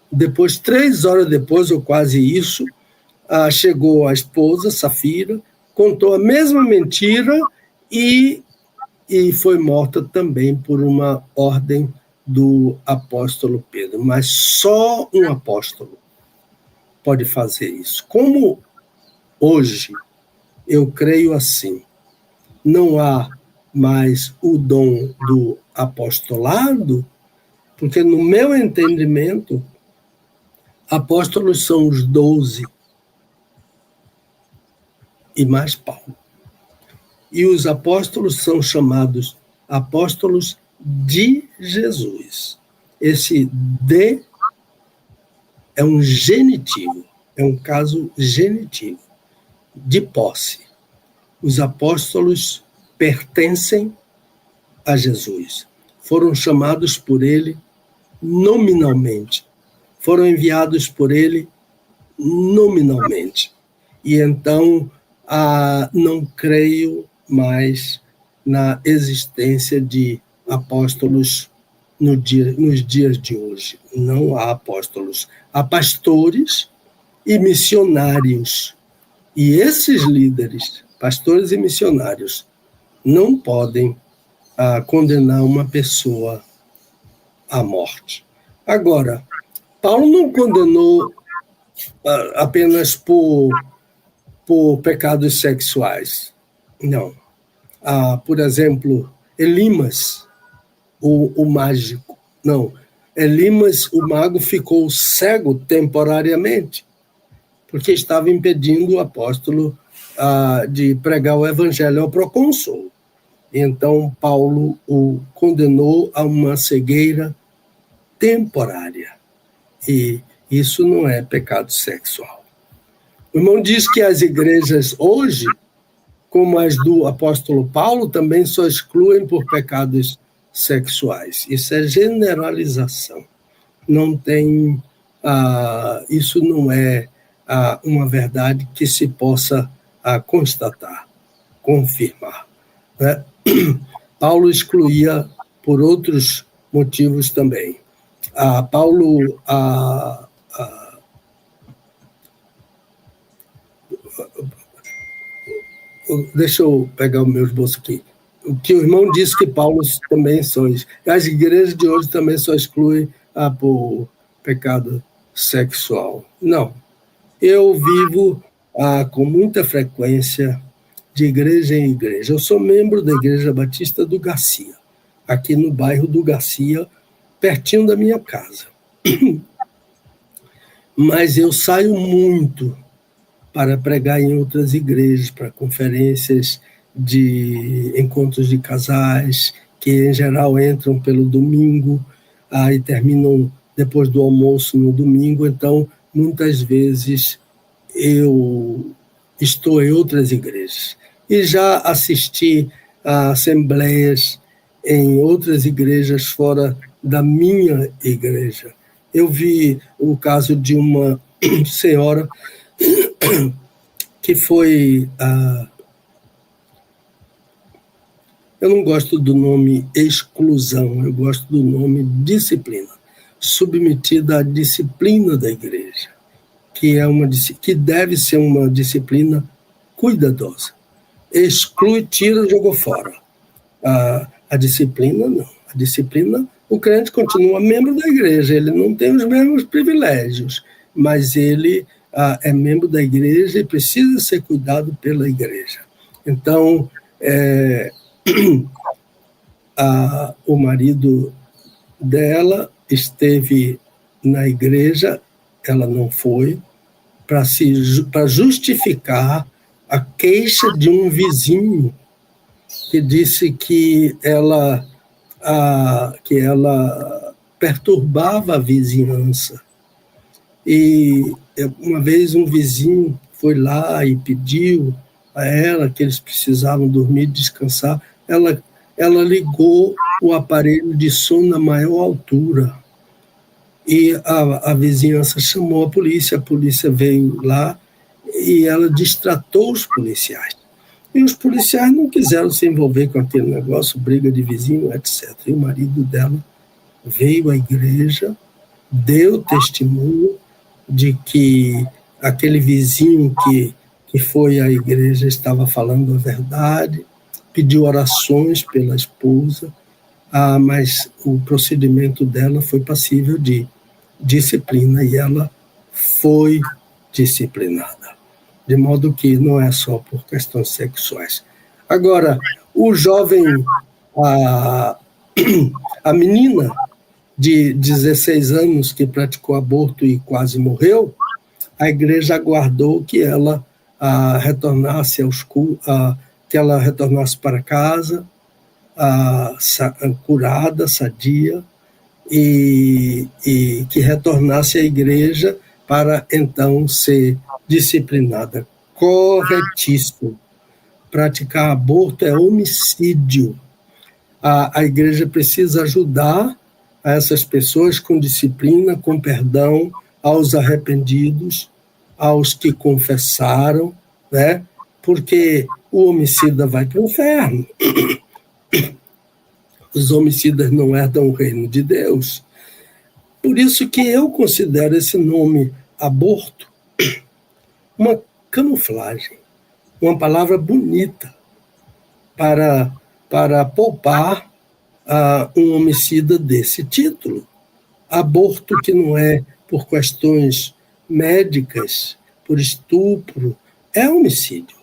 depois, 3 horas depois, ou quase isso, chegou a esposa, Safira, contou a mesma mentira e foi morta também por uma ordem do apóstolo Pedro. Mas só um apóstolo pode fazer isso. Como hoje eu creio assim, não há mais o dom do apostolado, porque no meu entendimento, apóstolos são os 12 e mais Paulo. E os apóstolos são chamados apóstolos de Jesus. Esse de é um genitivo, é um caso genitivo, de posse. Os apóstolos pertencem a Jesus. Foram chamados por ele nominalmente. Foram enviados por ele nominalmente. E então, não creio mais na existência de apóstolos nos dias de hoje. Não há apóstolos. Há pastores e missionários. E esses líderes, pastores e missionários, não podem condenar uma pessoa à morte. Agora, Paulo não condenou apenas por pecados sexuais. Não. Por exemplo, Elimas, o mágico. Não. Elimas, o mago, ficou cego temporariamente, porque estava impedindo o apóstolo de pregar o evangelho ao procônsul. Então, Paulo o condenou a uma cegueira temporária. E isso não é pecado sexual. O irmão diz que as igrejas hoje, como as do apóstolo Paulo, também só excluem por pecados sexuais. Isso é generalização. Não tem, isso não é uma verdade que se possa constatar, confirmar, né? Paulo excluía por outros motivos também. Paulo deixa eu pegar o meu esboço aqui. O que o irmão disse que Paulo também só... As igrejas de hoje também só excluem por pecado sexual. Não. Eu vivo com muita frequência de igreja em igreja. Eu sou membro da Igreja Batista do Garcia, aqui no bairro do Garcia, pertinho da minha casa. Mas eu saio muito para pregar em outras igrejas, para conferências de encontros de casais, que em geral entram pelo domingo e terminam depois do almoço no domingo. Então, muitas vezes eu estou em outras igrejas. E já assisti a assembleias em outras igrejas fora da minha igreja. Eu vi o caso de uma senhora que foi Eu não gosto do nome exclusão, eu gosto do nome disciplina, submetida à disciplina da igreja, que deve ser uma disciplina cuidadosa. Exclui, tira, jogou fora. A disciplina, não. A disciplina, o crente continua membro da igreja, ele não tem os mesmos privilégios, mas ele é membro da igreja e precisa ser cuidado pela igreja. Então, o marido dela esteve na igreja, ela não foi, para justificar a queixa de um vizinho que disse que ela perturbava a vizinhança. E uma vez um vizinho foi lá e pediu a ela que eles precisavam dormir, descansar. Ela ligou o aparelho de som na maior altura. E a vizinhança chamou a polícia veio lá e ela distratou os policiais. E os policiais não quiseram se envolver com aquele negócio, briga de vizinho, etc. E o marido dela veio à igreja, deu testemunho de que aquele vizinho que foi à igreja estava falando a verdade, pediu orações pela esposa, mas o procedimento dela foi passível de disciplina e ela foi disciplinada. De modo que não é só por questões sexuais. Agora, o jovem, a menina de 16 anos que praticou aborto e quase morreu, a igreja aguardou que ela retornasse que ela retornasse para casa, curada, sadia, e que retornasse à igreja para então ser disciplinada. Corretíssimo. Praticar aborto é homicídio. A igreja precisa ajudar a essas pessoas com disciplina, com perdão, aos arrependidos, aos que confessaram, né? Porque o homicida vai para o inferno. Os homicidas não herdam o reino de Deus. Por isso que eu considero esse nome aborto uma camuflagem, uma palavra bonita para poupar um homicida desse título. Aborto que não é por questões médicas, por estupro, é homicídio.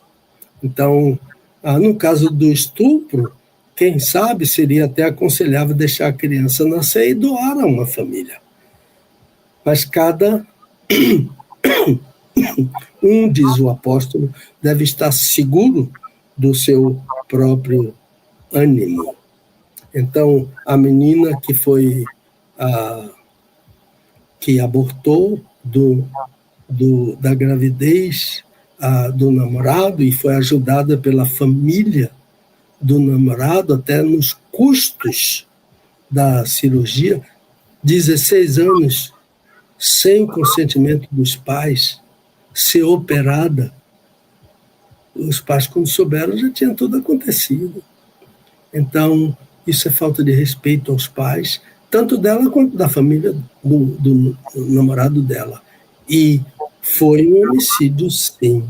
Então, no caso do estupro, quem sabe seria até aconselhável deixar a criança nascer e doar a uma família. Mas cada diz o apóstolo, deve estar seguro do seu próprio ânimo. Então, a menina que abortou da gravidez do namorado e foi ajudada pela família do namorado até nos custos da cirurgia, 16 anos, sem o consentimento dos pais, ser operada. Os pais, quando souberam, já tinha tudo acontecido. Então, isso é falta de respeito aos pais, tanto dela quanto da família do namorado dela. E foi um homicídio, sim,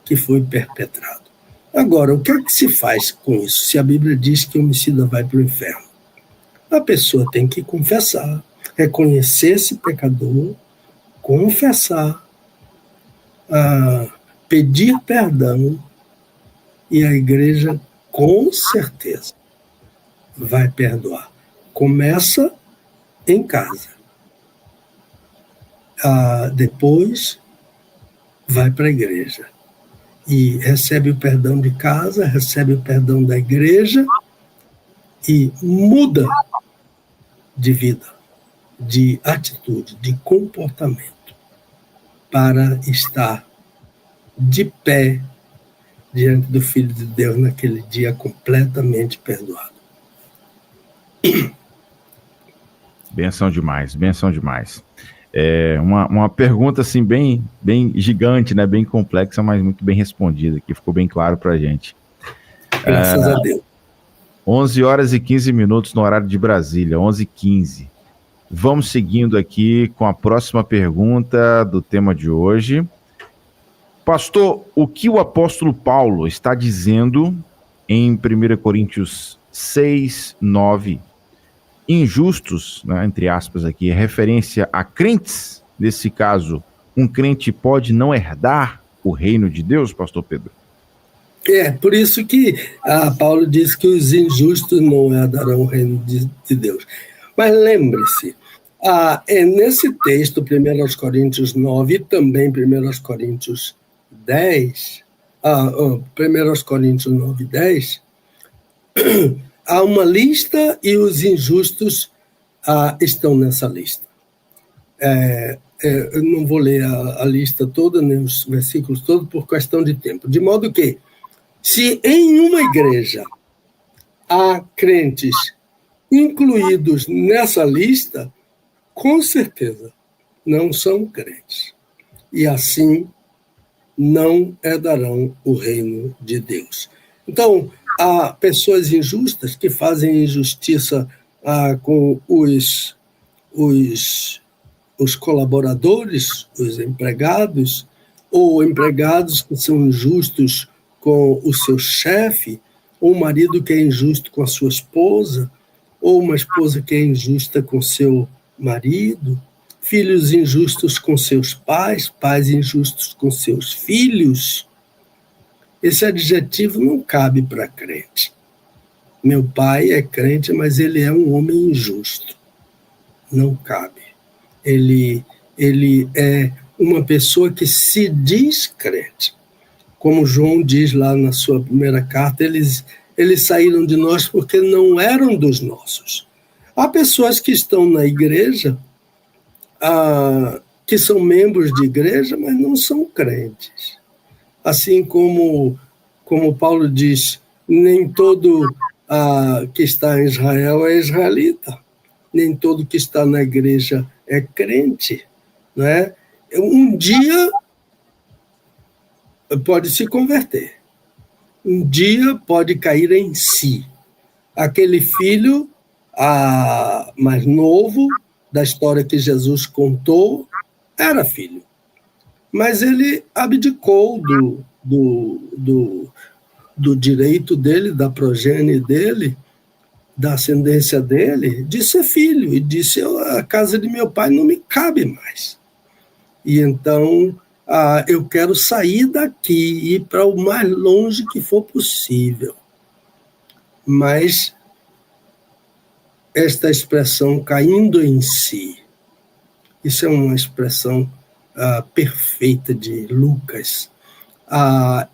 que foi perpetrado. Agora, o que é que se faz com isso? Se a Bíblia diz que o homicida vai para o inferno, a pessoa tem que confessar, reconhecer esse pecador, confessar, pedir perdão, e a igreja, com certeza, vai perdoar. Começa em casa. Depois, vai para a igreja. E recebe o perdão de casa, recebe o perdão da igreja e muda de vida, de atitude, de comportamento, para estar de pé diante do Filho de Deus naquele dia completamente perdoado. Benção demais, benção demais. Uma pergunta assim bem gigante, né? Bem complexa, mas muito bem respondida, que ficou bem claro para a gente. Graças a Deus. 11 horas e 15 minutos no horário de Brasília, 11h15. Vamos seguindo aqui com a próxima pergunta do tema de hoje. Pastor, o que o apóstolo Paulo está dizendo em 1 Coríntios 6, 9? Injustos, né, entre aspas aqui, é referência a crentes? Nesse caso, um crente pode não herdar o reino de Deus, pastor Pedro? Por isso que Paulo diz que os injustos não herdarão o reino de Deus. Mas lembre-se, nesse texto, 1 Coríntios 9 e também 1 Coríntios 10, 1 Coríntios 9 e 10, há uma lista e os injustos estão nessa lista. Eu não vou ler a lista toda, nem os versículos todos, por questão de tempo. De modo que, se em uma igreja há crentes incluídos nessa lista, com certeza não são crentes. E assim não herdarão o reino de Deus. Então, há pessoas injustas que fazem injustiça com os colaboradores, os empregados, ou empregados que são injustos com o seu chefe, ou um marido que é injusto com a sua esposa, ou uma esposa que é injusta com seu marido, filhos injustos com seus pais, pais injustos com seus filhos. Esse adjetivo não cabe para crente. Meu pai é crente, mas ele é um homem injusto. Não cabe. Ele é uma pessoa que se diz crente. Como João diz lá na sua primeira carta, eles saíram de nós porque não eram dos nossos. Há pessoas que estão na igreja, que são membros de igreja, mas não são crentes. Assim como Paulo diz, nem todo que está em Israel é israelita, nem todo que está na igreja é crente. Né? Um dia pode se converter, um dia pode cair em si. Aquele filho mais novo da história que Jesus contou era filho, mas ele abdicou do direito dele, da progenie dele, da ascendência dele, de ser filho, e disse, a casa de meu pai não me cabe mais. E então eu quero sair daqui e ir para o mais longe que for possível. Mas esta expressão caindo em si, isso é uma expressão perfeita de Lucas.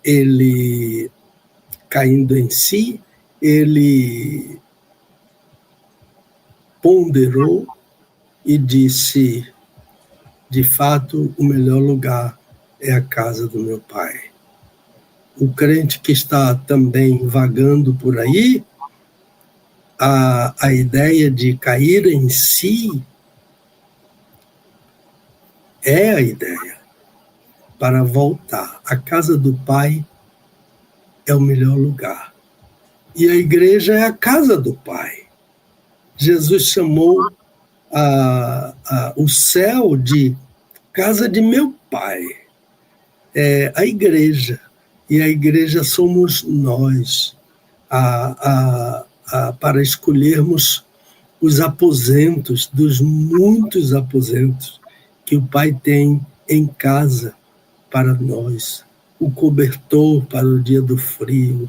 Ele, caindo em si, ele ponderou e disse, de fato, o melhor lugar é a casa do meu pai. O crente que está também vagando por aí, a ideia de cair em si é a ideia para voltar. A casa do pai é o melhor lugar. E a igreja é a casa do pai. Jesus chamou o céu de casa de meu pai. É a igreja. E a igreja somos nós. Para escolhermos os aposentos, dos muitos aposentos que o Pai tem em casa para nós. O cobertor para o dia do frio.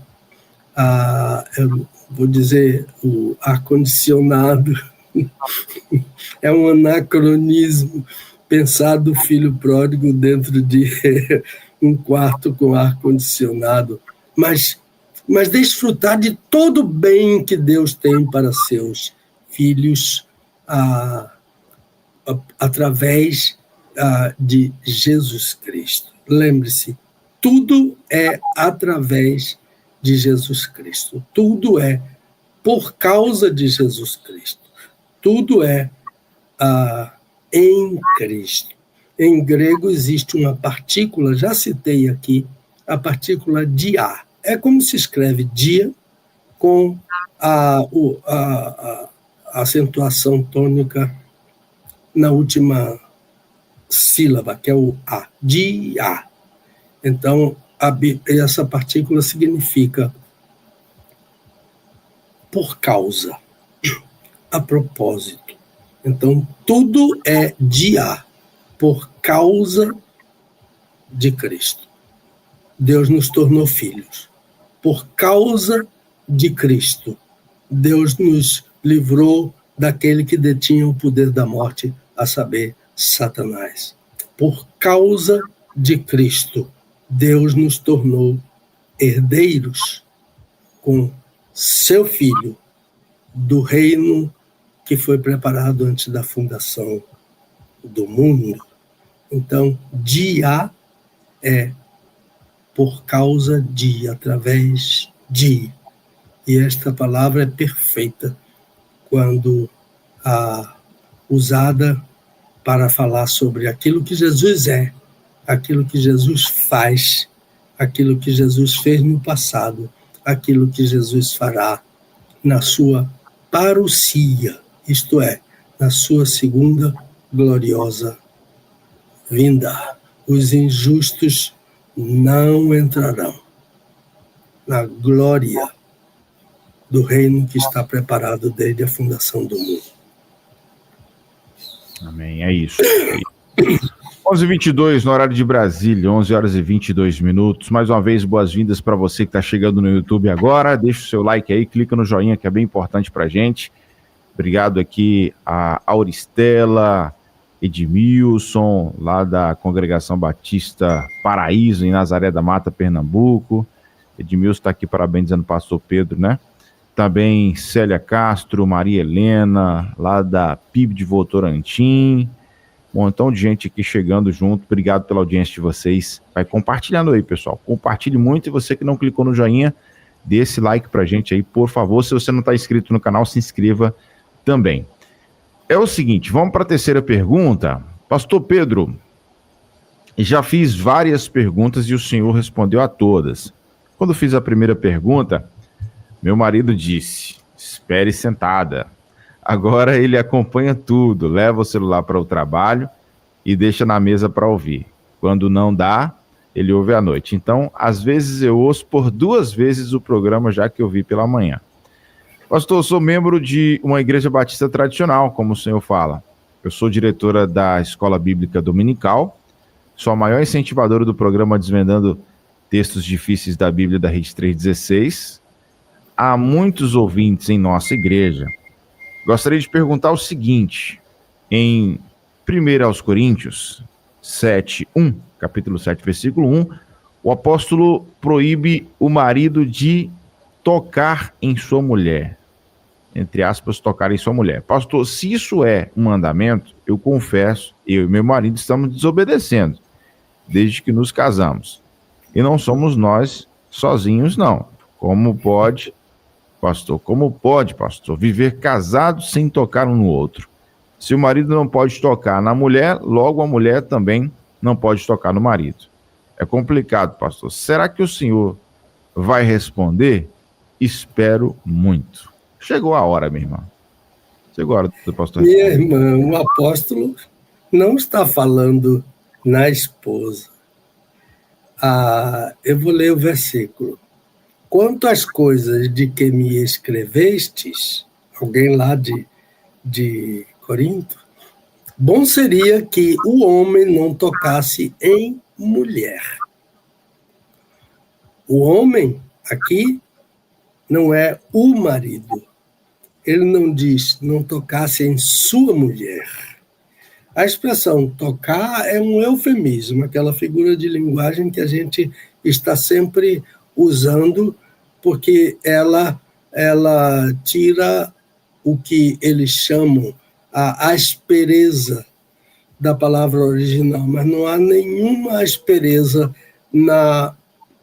Eu vou dizer, o ar-condicionado. É um anacronismo pensar do filho pródigo dentro de um quarto com ar-condicionado. Mas desfrutar de todo o bem que Deus tem para seus filhos através de Jesus Cristo. Lembre-se, tudo é através de Jesus Cristo. Tudo é por causa de Jesus Cristo. Tudo é em Cristo. Em grego existe uma partícula, já citei aqui, a partícula dia. É como se escreve dia, com a acentuação tônica na última sílaba, que é o A, dia. Então, essa partícula significa por causa, a propósito. Então, tudo é dia, por causa de Cristo. Deus nos tornou filhos. Por causa de Cristo, Deus nos livrou daquele que detinha o poder da morte, a saber, Satanás. Por causa de Cristo, Deus nos tornou herdeiros com seu Filho do reino que foi preparado antes da fundação do mundo. Então, dia é por causa de, através de. E esta palavra é perfeita quando usada para falar sobre aquilo que Jesus é, aquilo que Jesus faz, aquilo que Jesus fez no passado, aquilo que Jesus fará na sua parousia, isto é, na sua segunda gloriosa vinda. Os injustos não entrarão na glória do reino que está preparado desde a fundação do mundo. Amém, é isso. 11h22 no horário de Brasília, 11h22. Mais uma vez, boas-vindas para você que está chegando no YouTube agora. Deixa o seu like aí, clica no joinha, que é bem importante para a gente. Obrigado aqui a Auristela, Edmilson, lá da Congregação Batista Paraíso, em Nazaré da Mata, Pernambuco. Edmilson está aqui parabenizando o pastor Pedro, né? Também Célia Castro, Maria Helena, lá da PIB de Votorantim. Um montão de gente aqui chegando junto. Obrigado pela audiência de vocês. Vai compartilhando aí, pessoal. Compartilhe muito. E você que não clicou no joinha, dê esse like pra gente aí, por favor. Se você não está inscrito no canal, se inscreva também. É o seguinte, vamos para a terceira pergunta. Pastor Pedro, já fiz várias perguntas e o senhor respondeu a todas. Quando fiz a primeira pergunta, meu marido disse, espere sentada. Agora ele acompanha tudo, leva o celular para o trabalho e deixa na mesa para ouvir. Quando não dá, ele ouve à noite. Então, às vezes eu ouço por 2 vezes o programa já que eu vi pela manhã. Pastor, eu sou membro de uma igreja batista tradicional, como o senhor fala. Eu sou diretora da Escola Bíblica Dominical, sou a maior incentivadora do programa Desvendando Textos Difíceis da Bíblia da Rede 316. Há muitos ouvintes em nossa igreja. Gostaria de perguntar o seguinte, em 1 Coríntios 7:1, capítulo 7, versículo 1, o apóstolo proíbe o marido de tocar em sua mulher, entre aspas, tocar em sua mulher. Pastor, se isso é um mandamento, eu confesso, eu e meu marido estamos desobedecendo, desde que nos casamos. E não somos nós sozinhos, não. Como pode, pastor, viver casados sem tocar um no outro? Se o marido não pode tocar na mulher, logo a mulher também não pode tocar no marido. É complicado, pastor. Será que o senhor vai responder? Espero muito. Chegou a hora, minha irmã. Chegou a hora do pastor. Minha irmã, o apóstolo não está falando na esposa. Eu vou ler o versículo. Quanto às coisas de que me escrevestes, alguém lá de Corinto, bom seria que o homem não tocasse em mulher. O homem aqui não é o marido. Ele não diz não tocasse em sua mulher. A expressão tocar é um eufemismo, aquela figura de linguagem que a gente está sempre usando, porque ela tira o que eles chamam a aspereza da palavra original, mas não há nenhuma aspereza na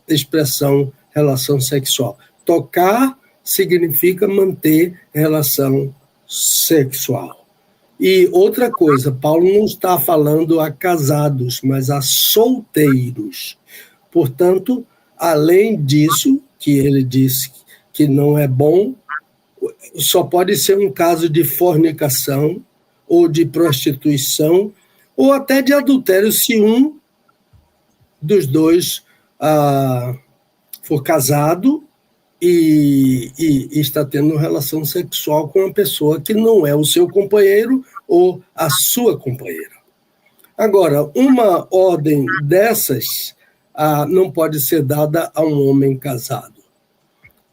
expressão relação sexual. Tocar significa manter relação sexual. E outra coisa, Paulo não está falando a casados, mas a solteiros. Portanto, além disso, que ele disse que não é bom, só pode ser um caso de fornicação ou de prostituição ou até de adultério se um dos dois for casado e está tendo relação sexual com uma pessoa que não é o seu companheiro ou a sua companheira. Agora, uma ordem dessas não pode ser dada a um homem casado.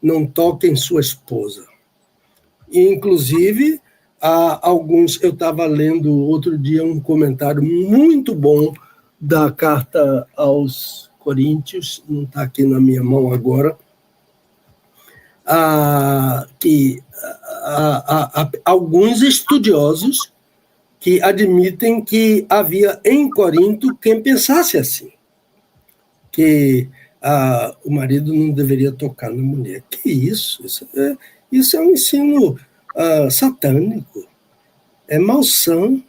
Não toque em sua esposa. E, inclusive, eu estava lendo outro dia um comentário muito bom da carta aos Coríntios, não está aqui na minha mão agora, que alguns estudiosos que admitem que havia em Corinto quem pensasse assim, que o marido não deveria tocar na mulher. Que isso? Isso é um ensino satânico. É malsã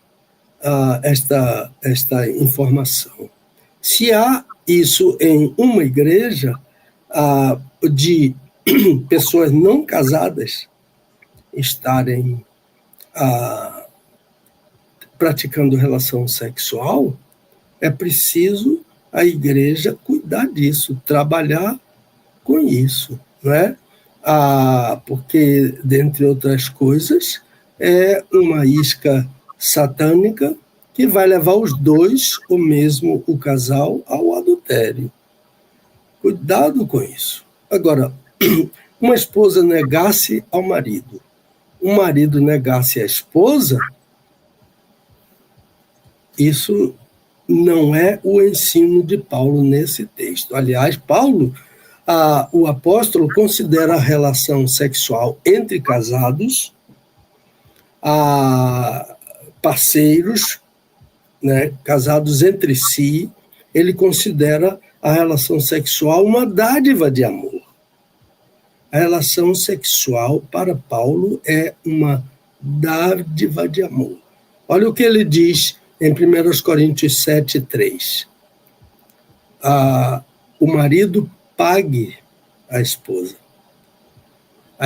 esta informação. Se há isso em uma igreja de pessoas não casadas estarem praticando relação sexual, é preciso a igreja cuidar disso, trabalhar com isso, não é? Porque, dentre outras coisas, é uma isca satânica que vai levar os dois, ou mesmo o casal, ao adultério. Cuidado com isso. Agora, uma esposa negasse ao marido, um marido negasse à esposa, isso não é o ensino de Paulo nesse texto. Aliás, Paulo, o apóstolo, considera a relação sexual entre casados, parceiros, né, casados entre si, ele considera a relação sexual uma dádiva de amor. A relação sexual, para Paulo, é uma dádiva de amor. Olha o que ele diz em 1 Coríntios 7:3. O marido pague a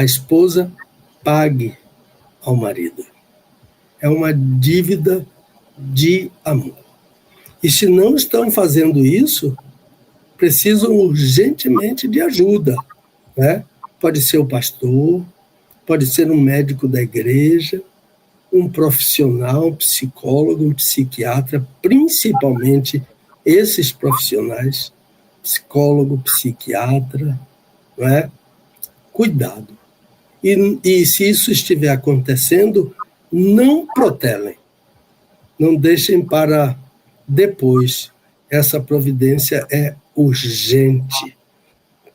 esposa pague ao marido. É uma dívida de amor. E se não estão fazendo isso, precisam urgentemente de ajuda, né? Pode ser o pastor, pode ser um médico da igreja, um profissional, um psicólogo, um psiquiatra, principalmente esses profissionais, psicólogo, psiquiatra, não é? Cuidado. E se isso estiver acontecendo, não protelem, não deixem para depois. Essa providência é urgente.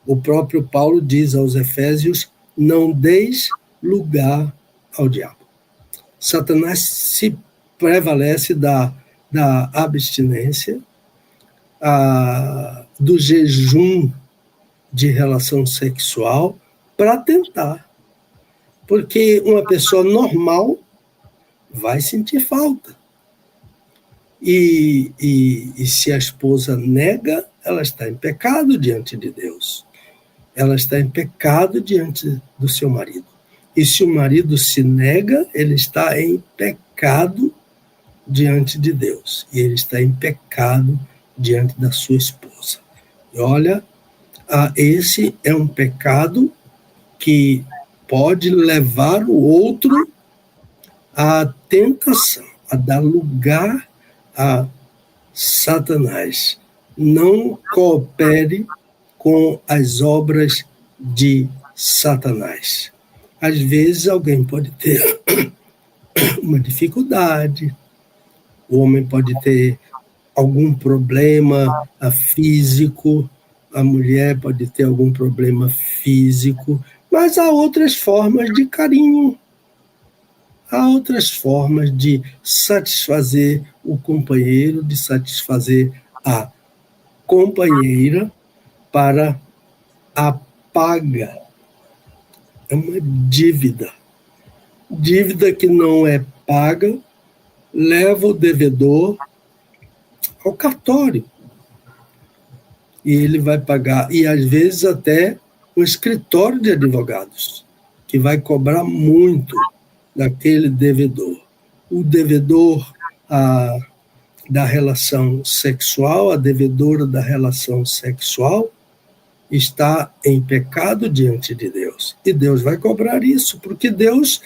O próprio Paulo diz aos Efésios: não deis lugar ao diabo. Satanás se prevalece da abstinência, do jejum de relação sexual para tentar. Porque uma pessoa normal vai sentir falta. E se a esposa nega, ela está em pecado diante de Deus. Ela está em pecado diante do seu marido. E se o marido se nega, ele está em pecado diante de Deus. E ele está em pecado diante da sua esposa. E olha, esse é um pecado que pode levar o outro à tentação, a dar lugar a Satanás. Não coopere com as obras de Satanás. Às vezes alguém pode ter uma dificuldade, o homem pode ter algum problema físico, a mulher pode ter algum problema físico, mas há outras formas de carinho, há outras formas de satisfazer o companheiro, de satisfazer a companheira para a paga. É uma dívida. Dívida que não é paga leva o devedor ao cartório. E ele vai pagar, e às vezes até um escritório de advogados que vai cobrar muito daquele devedor. O devedor da relação sexual, a devedora da relação sexual, está em pecado diante de Deus. E Deus vai cobrar isso, porque Deus,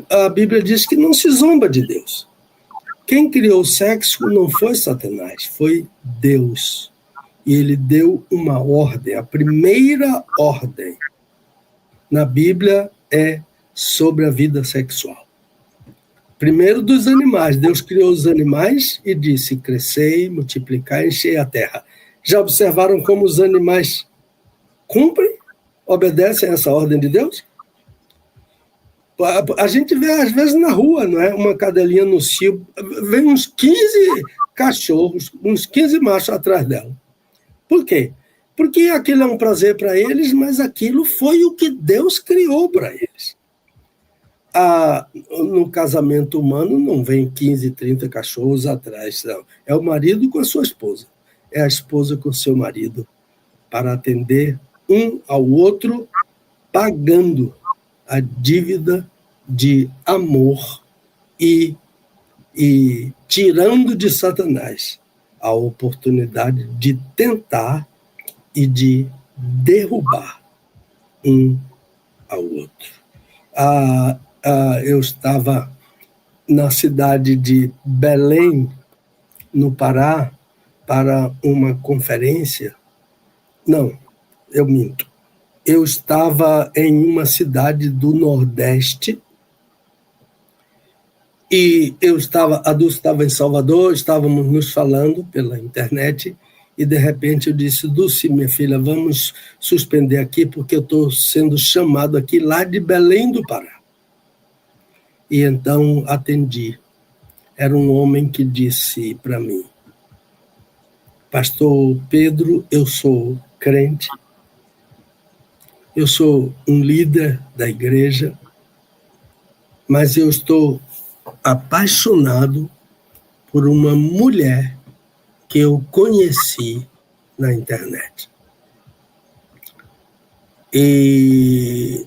a Bíblia diz que não se zomba de Deus. Quem criou o sexo não foi Satanás, foi Deus. E ele deu uma ordem. A primeira ordem na Bíblia é sobre a vida sexual. Primeiro dos animais. Deus criou os animais e disse: crescei, multiplicai, enchei a terra. Já observaram como os animais cumprem, obedecem a essa ordem de Deus? A gente vê, às vezes, na rua, não é? Uma cadelinha no cio, vem uns 15 cachorros, uns 15 machos atrás dela. Por quê? Porque aquilo é um prazer para eles, mas aquilo foi o que Deus criou para eles. No casamento humano não vem 15, 30 cachorros atrás, não. É o marido com a sua esposa. É a esposa com o seu marido, para atender um ao outro, pagando a dívida de amor e tirando de Satanás a oportunidade de tentar e de derrubar um ao outro. Eu estava na cidade de Belém, no Pará, para uma conferência. Não, eu minto. Eu estava em uma cidade do Nordeste e a Dulce estava em Salvador, estávamos nos falando pela internet e, de repente, eu disse: Dulce, minha filha, vamos suspender aqui porque eu estou sendo chamado aqui lá de Belém do Pará. E então atendi. Era um homem que disse para mim: Pastor Pedro, eu sou crente, eu sou um líder da igreja, mas eu estou apaixonado por uma mulher que eu conheci na internet. E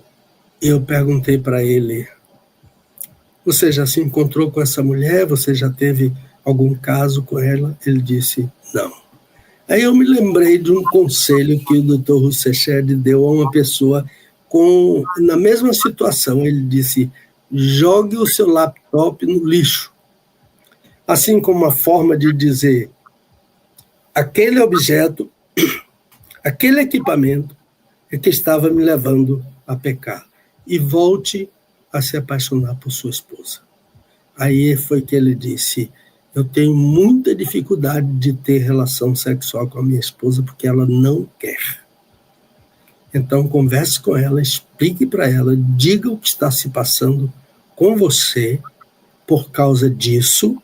eu perguntei para ele: você já se encontrou com essa mulher? Você já teve algum caso com ela? Ele disse: não. Aí eu me lembrei de um conselho que o Dr. Roussecherd deu a uma pessoa na mesma situação. Ele disse: jogue o seu laptop no lixo. Assim como uma forma de dizer: aquele objeto, aquele equipamento é que estava me levando a pecar. E volte a se apaixonar por sua esposa. Aí foi que ele disse: eu tenho muita dificuldade de ter relação sexual com a minha esposa porque ela não quer. Então, converse com ela, explique para ela, diga o que está se passando com você por causa disso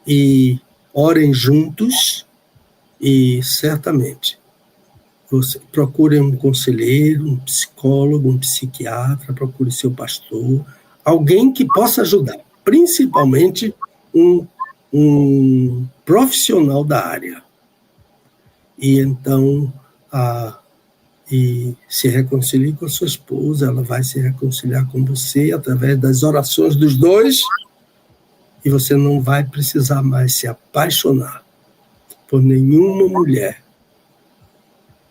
e orem juntos e, certamente, você procure um conselheiro, um psicólogo, um psiquiatra, procure seu pastor, alguém que possa ajudar, principalmente um profissional da área. E então, e se reconcilie com a sua esposa, ela vai se reconciliar com você através das orações dos dois, e você não vai precisar mais se apaixonar por nenhuma mulher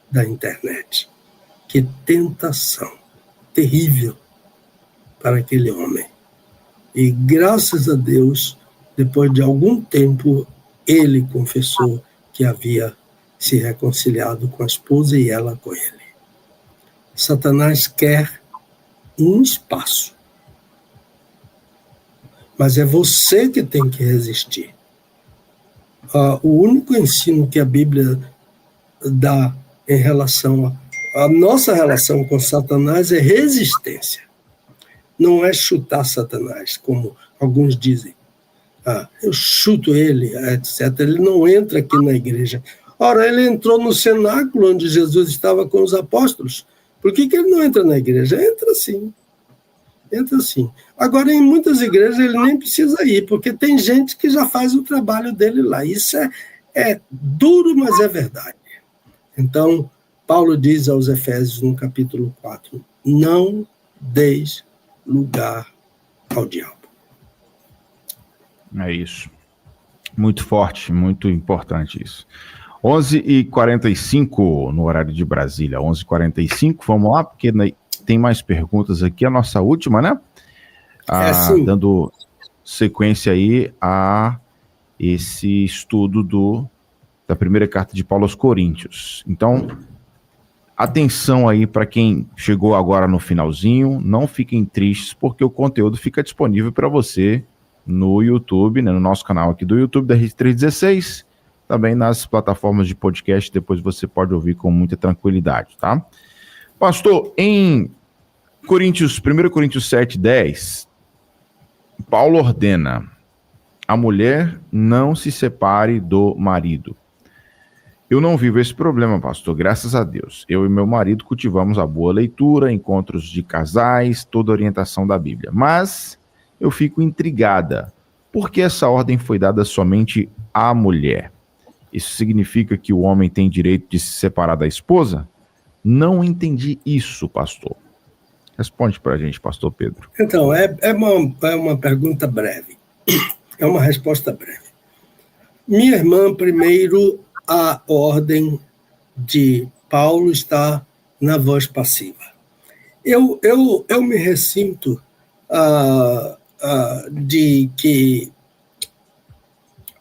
da internet. Que tentação terrível para aquele homem. E graças a Deus, depois de algum tempo, ele confessou que havia se reconciliado com a esposa e ela com ele. Satanás quer um espaço, mas é você que tem que resistir. O único ensino que a Bíblia dá em relação à nossa relação com Satanás é resistência. Não é chutar Satanás, como alguns dizem. Eu chuto ele, etc. Ele não entra aqui na igreja. Ora, ele entrou no cenáculo onde Jesus estava com os apóstolos. Por que ele não entra na igreja? Entra sim. Entra sim. Agora, em muitas igrejas, ele nem precisa ir, porque tem gente que já faz o trabalho dele lá. Isso é duro, mas é verdade. Então, Paulo diz aos Efésios, no capítulo 4, não deis lugar ao diabo. É isso. Muito forte, muito importante isso. 11h45 no horário de Brasília. 11h45, vamos lá, porque tem mais perguntas aqui. A nossa última, né? Dando sequência aí a esse estudo da primeira carta de Paulo aos Coríntios. Então, atenção aí para quem chegou agora no finalzinho, não fiquem tristes, porque o conteúdo fica disponível para você no YouTube, né, no nosso canal aqui do YouTube da Rede 316, também nas plataformas de podcast, depois você pode ouvir com muita tranquilidade, tá? Pastor, em 1 Coríntios 7:10, Paulo ordena: a mulher não se separe do marido. Eu não vivo esse problema, pastor, graças a Deus. Eu e meu marido cultivamos a boa leitura, encontros de casais, toda a orientação da Bíblia. Mas eu fico intrigada. Por que essa ordem foi dada somente à mulher? Isso significa que o homem tem direito de se separar da esposa? Não entendi isso, pastor. Responde para a gente, pastor Pedro. Então, é uma pergunta breve. É uma resposta breve. Minha irmã, primeiro, a ordem de Paulo está na voz passiva. Eu me ressinto de que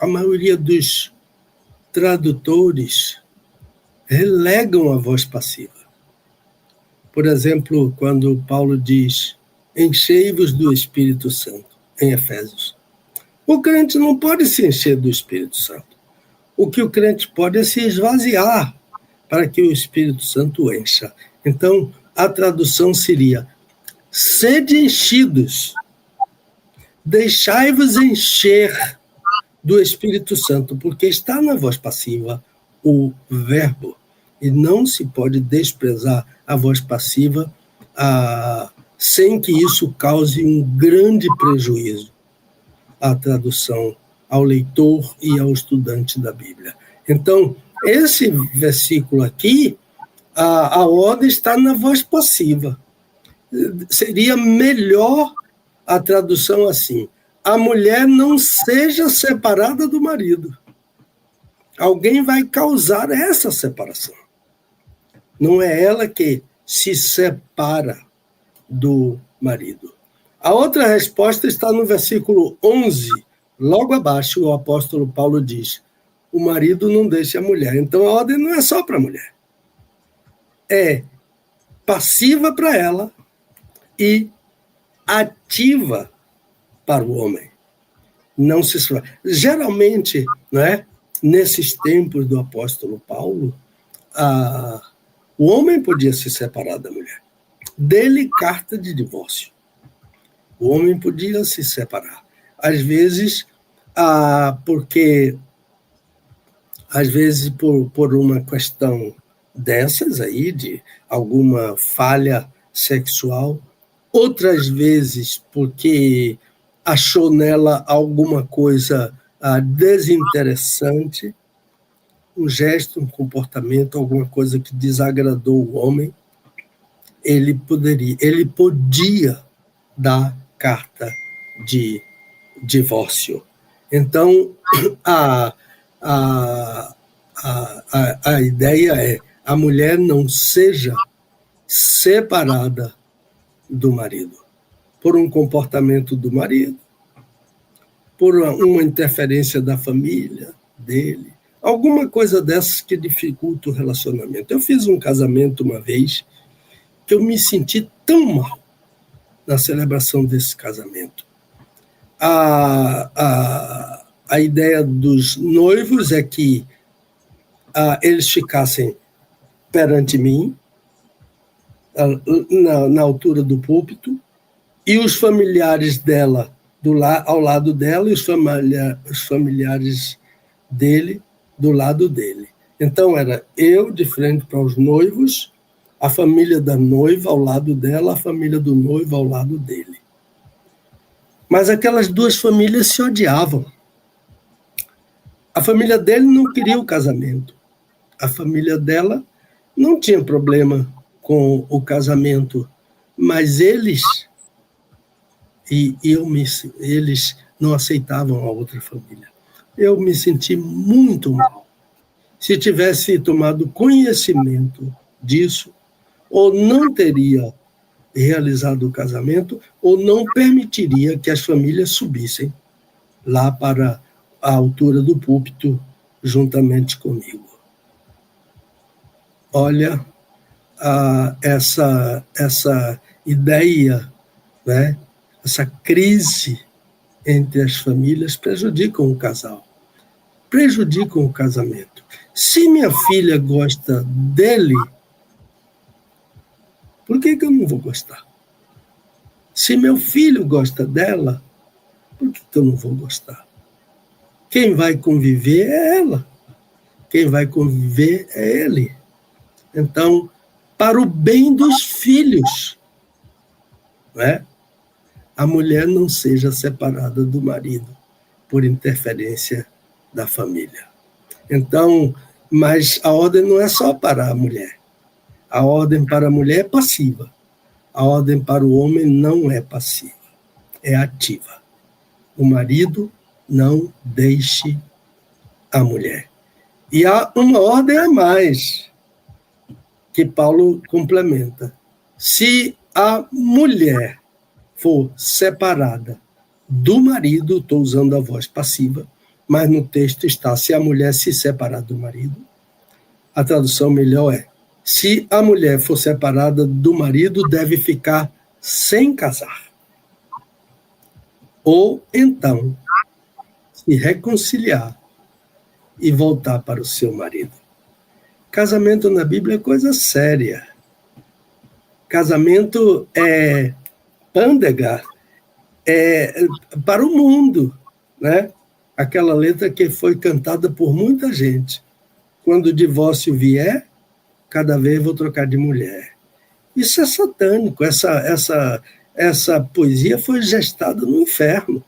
a maioria dos tradutores relegam a voz passiva. Por exemplo, quando Paulo diz: enchei-vos do Espírito Santo, em Efésios. O crente não pode se encher do Espírito Santo. O que o crente pode é se esvaziar para que o Espírito Santo encha. Então, a tradução seria: sede enchidos, deixai-vos encher do Espírito Santo, porque está na voz passiva o verbo, e não se pode desprezar a voz passiva sem que isso cause um grande prejuízo à tradução, ao leitor e ao estudante da Bíblia. Então, esse versículo aqui, a ordem está na voz passiva. Seria melhor a tradução assim: a mulher não seja separada do marido. Alguém vai causar essa separação. Não é ela que se separa do marido. A outra resposta está no versículo 11, logo abaixo. O apóstolo Paulo diz: o marido não deixa a mulher. Então a ordem não é só para a mulher. É passiva para ela e ativa para o homem. Não se geralmente, não é? Nesses tempos do apóstolo Paulo, o homem podia se separar da mulher. Dele, carta de divórcio. O homem podia se separar. Às vezes, por uma questão dessas aí, de alguma falha sexual, outras vezes porque achou nela alguma coisa desinteressante, um gesto, um comportamento, alguma coisa que desagradou o homem, ele podia dar carta de divórcio. Então, a ideia é: a mulher não seja separada do marido, por um comportamento do marido, por uma interferência da família dele, alguma coisa dessas que dificulta o relacionamento. Eu fiz um casamento uma vez que eu me senti tão mal na celebração desse casamento. A ideia dos noivos é que eles ficassem perante mim, na altura do púlpito, e os familiares dela ao lado dela, e os familiares dele do lado dele. Então era eu de frente para os noivos, a família da noiva ao lado dela, a família do noivo ao lado dele. Mas aquelas duas famílias se odiavam. A família dele não queria o casamento. A família dela não tinha problema com o casamento, mas eles não aceitavam a outra família. Eu me senti muito mal. Se tivesse tomado conhecimento disso, ou não teria realizado o casamento, ou não permitiria que as famílias subissem lá para a altura do púlpito juntamente comigo. Olha, essa ideia, né, essa crise entre as famílias prejudicam o casal, prejudicam o casamento. Se minha filha gosta dele, por que eu não vou gostar? Se meu filho gosta dela, por que eu não vou gostar? Quem vai conviver é ela. Quem vai conviver é ele. Então, para o bem dos filhos, né, a mulher não seja separada do marido por interferência da família. Então, mas a ordem não é só para a mulher. A ordem para a mulher é passiva. A ordem para o homem não é passiva, é ativa. O marido não deixe a mulher. E há uma ordem a mais que Paulo complementa. Se a mulher for separada do marido, estou usando a voz passiva, mas no texto está, se a mulher se separar do marido, a tradução melhor é, se a mulher for separada do marido, deve ficar sem casar. Ou, então, se reconciliar e voltar para o seu marido. Casamento na Bíblia é coisa séria. Casamento é pândega, é para o mundo, né? Aquela letra que foi cantada por muita gente. Quando o divórcio vier, cada vez vou trocar de mulher. Isso é satânico. Essa poesia foi gestada no inferno.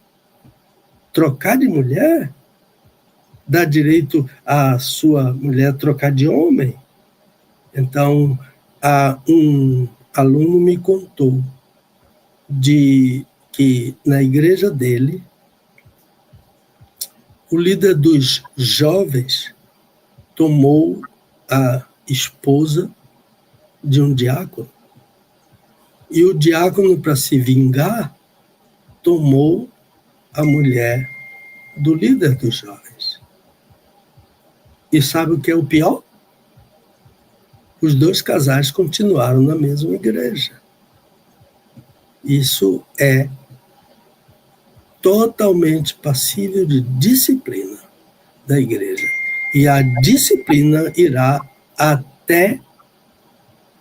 Trocar de mulher? Dá direito à sua mulher trocar de homem? Então, um aluno me contou de que na igreja dele, o líder dos jovens tomou a esposa de um diácono, e o diácono, para se vingar, tomou a mulher do líder dos jovens. E sabe o que é o pior? Os dois casais continuaram na mesma igreja. Isso é totalmente passível de disciplina da igreja. E a disciplina irá até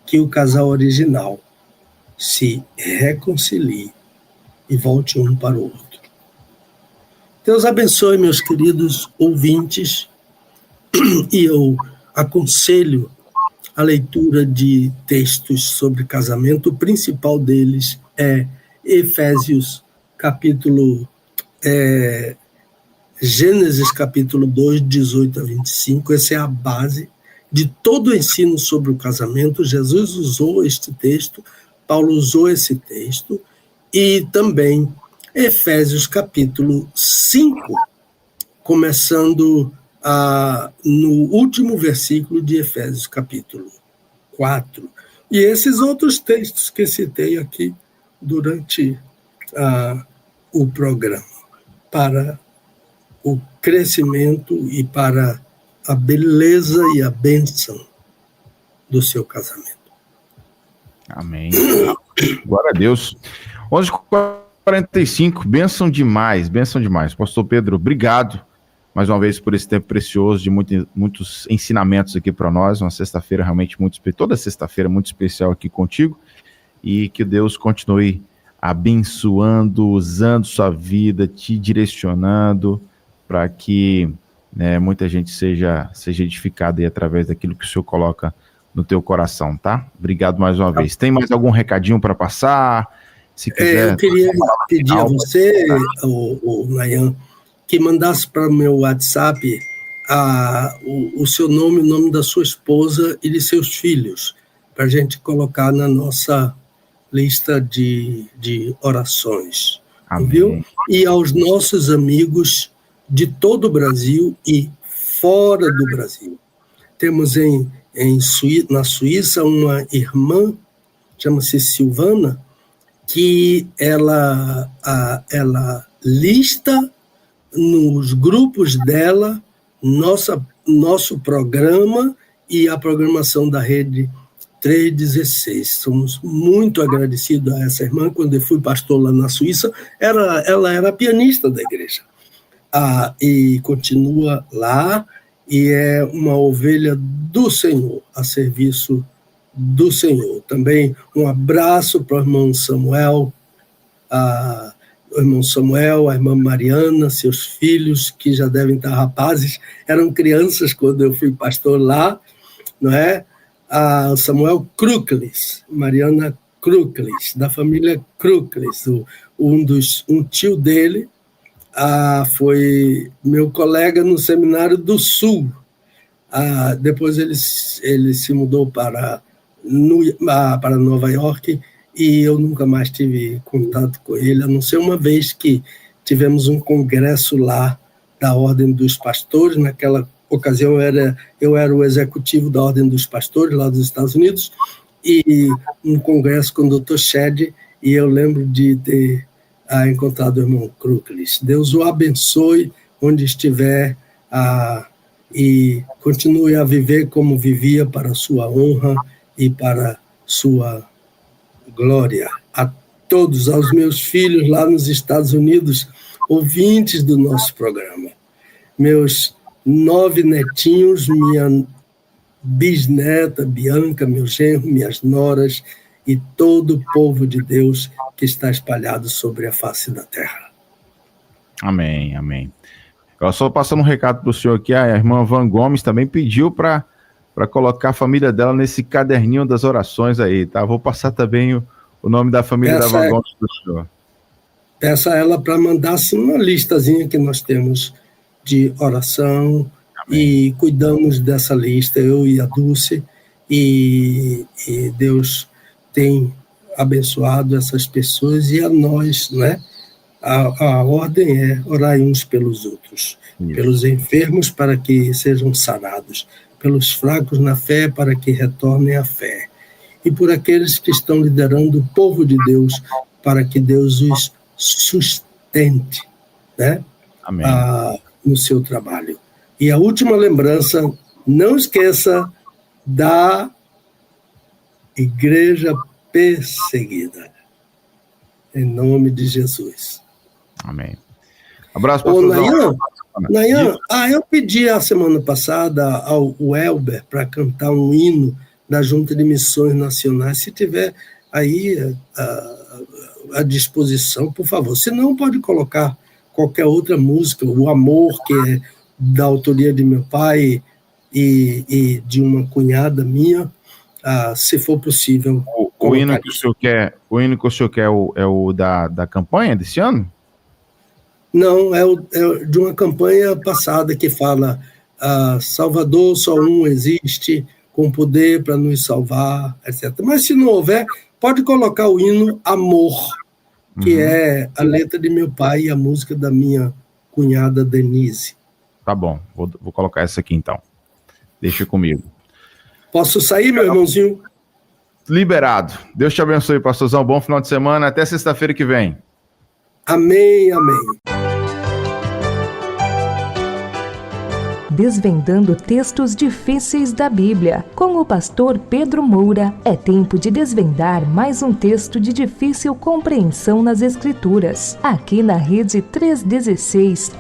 que o casal original se reconcilie e volte um para o outro. Deus abençoe, meus queridos ouvintes, e eu aconselho a leitura de textos sobre casamento. O principal deles é Efésios, Gênesis capítulo 2, 18 a 25. Essa é a base de todo o ensino sobre o casamento. Jesus usou este texto, Paulo usou esse texto, e também Efésios capítulo 5, começando no último versículo de Efésios capítulo 4. E esses outros textos que citei aqui durante o programa, para o crescimento e para a beleza e a bênção do seu casamento. Amém. Glória a Deus. 11h45, bênção demais, bênção demais. Pastor Pedro, obrigado mais uma vez por esse tempo precioso de muitos ensinamentos aqui para nós. Uma sexta-feira realmente toda sexta-feira muito especial aqui contigo, e que Deus continue abençoando, usando sua vida, te direcionando para que muita gente seja edificada aí através daquilo que o Senhor coloca no teu coração, tá? Obrigado mais uma vez. Tem mais algum recadinho para passar? Se quiser, eu queria pedir a você, o Nayan, que mandasse para o meu WhatsApp o seu nome, o nome da sua esposa e de seus filhos, para a gente colocar na nossa lista de orações. Amém. Viu? E aos nossos amigos de todo o Brasil e fora do Brasil. Temos na Suíça uma irmã, chama-se Silvana, que ela lista nos grupos dela nosso programa e a programação da Rede 316. Somos muito agradecidos a essa irmã. Quando eu fui pastor lá na Suíça, ela era pianista da igreja. E continua lá, e é uma ovelha do Senhor, a serviço do Senhor. Também um abraço para o irmão Samuel, a irmã Mariana, seus filhos, que já devem estar rapazes, eram crianças quando eu fui pastor lá, não é? Samuel Kruklis, Mariana Kruklis, da família Kruklis, um tio dele foi meu colega no Seminário do Sul. Depois ele se mudou para Nova York, e eu nunca mais tive contato com ele, a não ser uma vez que tivemos um congresso lá da Ordem dos Pastores. Naquela ocasião eu era o executivo da Ordem dos Pastores lá dos Estados Unidos, e um congresso com o Dr. Shedd, e eu lembro de ter encontrado o irmão Kruklis. Deus o abençoe onde estiver, e continue a viver como vivia, para a sua honra e para sua glória. A todos, aos meus filhos lá nos Estados Unidos, ouvintes do nosso programa, meus 9 netinhos, minha bisneta Bianca, meu genro, minhas noras e todo o povo de Deus que está espalhado sobre a face da terra. Amém, amém. Eu só passando um recado para o senhor aqui, a irmã Van Gomes também pediu para colocar a família dela nesse caderninho das orações aí, tá? Vou passar também o nome da família da Van Gomes para o senhor. Peça a ela para mandar assim, uma listazinha que nós temos de oração. Amém. E cuidamos dessa lista, eu e a Dulce, e Deus tem abençoado essas pessoas e a nós, né? A ordem é orar uns pelos outros, pelos enfermos para que sejam sarados, pelos fracos na fé para que retornem à fé, e por aqueles que estão liderando o povo de Deus para que Deus os sustente, né? Amém. No seu trabalho. E a última lembrança, não esqueça da igreja perseguida, em nome de Jesus. Amém. Abraço, pastor. Nayan, eu pedi a semana passada ao Elber para cantar um hino da Junta de Missões Nacionais. Se tiver aí à disposição, por favor. Se não, pode colocar qualquer outra música, O Amor, que é da autoria de meu pai e de uma cunhada minha, se for possível. O hino que o senhor quer, é o da campanha desse ano? Não, é de uma campanha passada que fala Salvador, só um existe, com poder para nos salvar, etc. Mas se não houver, pode colocar o hino Amor, que é a letra de meu pai e a música da minha cunhada Denise. Tá bom, vou colocar essa aqui então. Deixa comigo. Posso sair, meu irmãozinho? Liberado. Deus te abençoe, pastorzão. Bom final de semana. Até sexta-feira que vem. Amém, amém. Desvendando textos difíceis da Bíblia. Com o pastor Pedro Moura, é tempo de desvendar mais um texto de difícil compreensão nas Escrituras. Aqui na Rede 316,